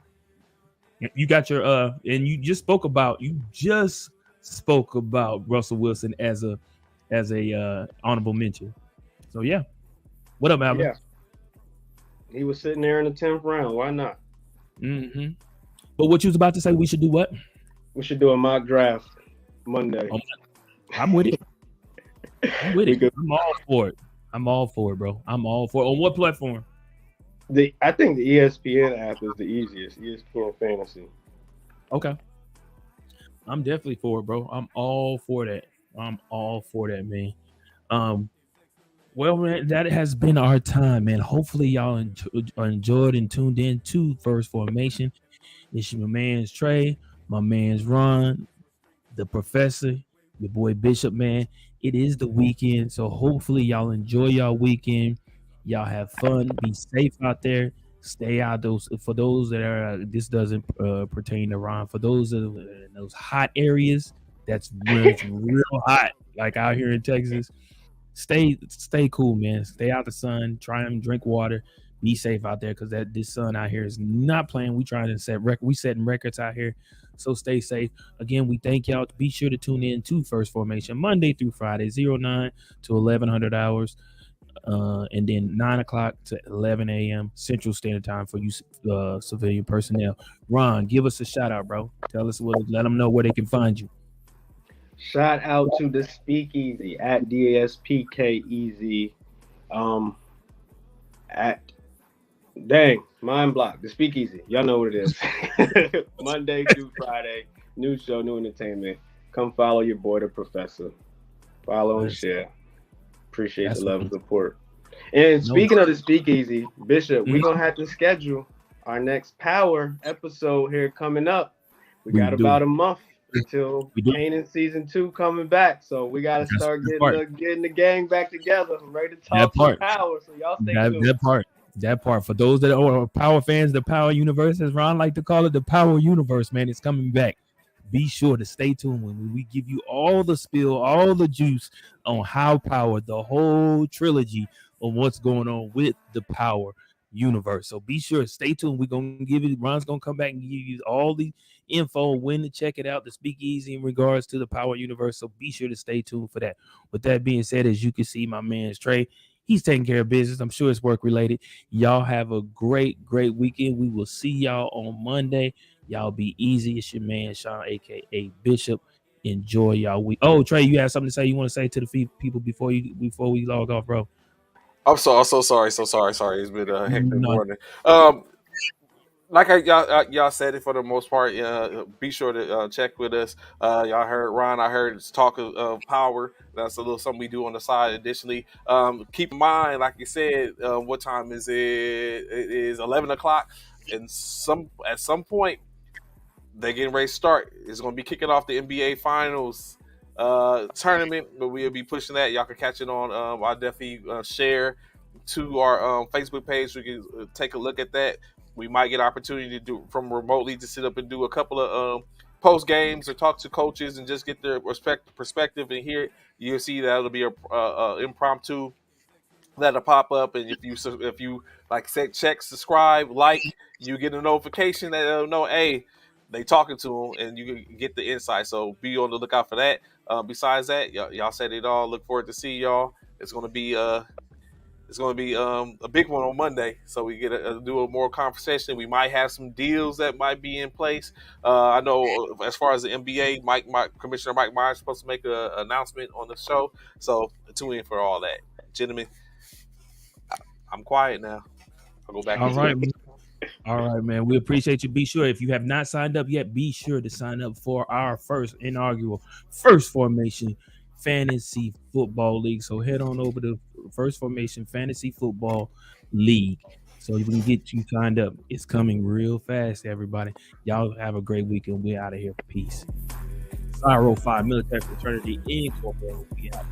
you got your and you just spoke about Russell Wilson as a honorable mention. So yeah. What up, Alvin? Yeah. He was sitting there in the 10th round. Why not? Mm-hmm. But what you was about to say, we should do what? We should do a mock draft Monday. I'm with it. I'm all for it. I'm all for it, bro. I'm all for it. On what platform? I think the ESPN app is the easiest. ESPN Fantasy. Okay. I'm definitely for it, bro. I'm all for that. Man. Well, man, that has been our time, man. Hopefully, y'all enjoyed and tuned in to First Formation. It's my man's Trey, my man's Ron, the professor, your boy Bishop, man. It is the weekend, so hopefully y'all enjoy y'all weekend. Y'all have fun. Be safe out there. Stay out for those that are. This doesn't pertain to Ron. For those in those hot areas, that's when it's real hot, like out here in Texas. Stay cool, man. Stay out the sun. Try and drink water. Be safe out there because this sun out here is not playing. We trying to we setting records out here. So stay safe. Again, we thank y'all. Be sure to tune in to First Formation Monday through Friday, 09 to 1100 hours. And then 9 o'clock to 11 a.m. Central Standard Time for you civilian personnel. Ron, give us a shout out, bro. Tell us let them know where they can find you. Shout out to the Speakeasy at DASPKEZ. At dang, mind block. The Speakeasy. Y'all know what it is. Monday through Friday. New show, new entertainment. Come follow your boy, the professor. Follow and share. Appreciate the love and support. And speaking of the Speakeasy, Bishop, we're gonna have to schedule our next Power episode here coming up. We got about a month until Kanan season 2 coming back, so we gotta start getting the gang back together. I'm ready to talk some Power, so y'all stay tuned. That part for those that are Power fans, the Power Universe, as Ron like to call it, the Power Universe, man, it's coming back. Be sure to stay tuned when we give you all the spill, all the juice on how Power, the whole trilogy of what's going on with the Power Universe. So be sure, stay tuned. We're gonna give you, Ron's gonna come back and give you all the info, when to check it out, the Speakeasy in regards to the Power Universe. So be sure to stay tuned for that. With that being said, as you can see, my man's Trey, he's taking care of business. I'm sure it's work related. Y'all have a great weekend. We will see y'all on Monday. Y'all be easy. It's your man Sean, aka Bishop. Enjoy y'all week. Oh, Trey, you have something to say? You want to say to the people before we log off, bro? I'm so sorry. It's been a hectic morning. Like y'all said it for the most part. Be sure to check with us. Y'all heard Ron. I heard talk of Power. That's a little something we do on the side. Additionally, keep in mind, like you said, what time is it? It is 11 o'clock, and at some point they're getting ready to start. It's going to be kicking off the NBA Finals tournament, but we'll be pushing that. Y'all can catch it on. I'll definitely share to our Facebook page. We can take a look at that. We might get opportunity to do from remotely to sit up and do a couple of post games or talk to coaches and just get their perspective and hear it. You'll see that it'll be a impromptu that'll pop up, and if you like said, check, subscribe, like, you get a notification that'll know, hey, they talking to them, and you can get the insight. So be on the lookout for that. Besides that, y'all said it all. Look forward to see y'all. It's gonna be a big one on Monday, so we get to do a more conversation. We might have some deals that might be in place. I know as far as the NBA, Commissioner Mike Myers is supposed to make an announcement on the show, so tune in for all that. Gentlemen, I'm quiet now. I'll go back. All right, man. We appreciate you. Be sure, if you have not signed up yet, be sure to sign up for our first inaugural First Formation Fantasy Football League. So head on over to First Formation Fantasy Football League so we can get you signed up. It's coming real fast, everybody. Y'all have a great weekend. We're out of here. Peace. Cyro 5 Military Fraternity Incorporated. We out.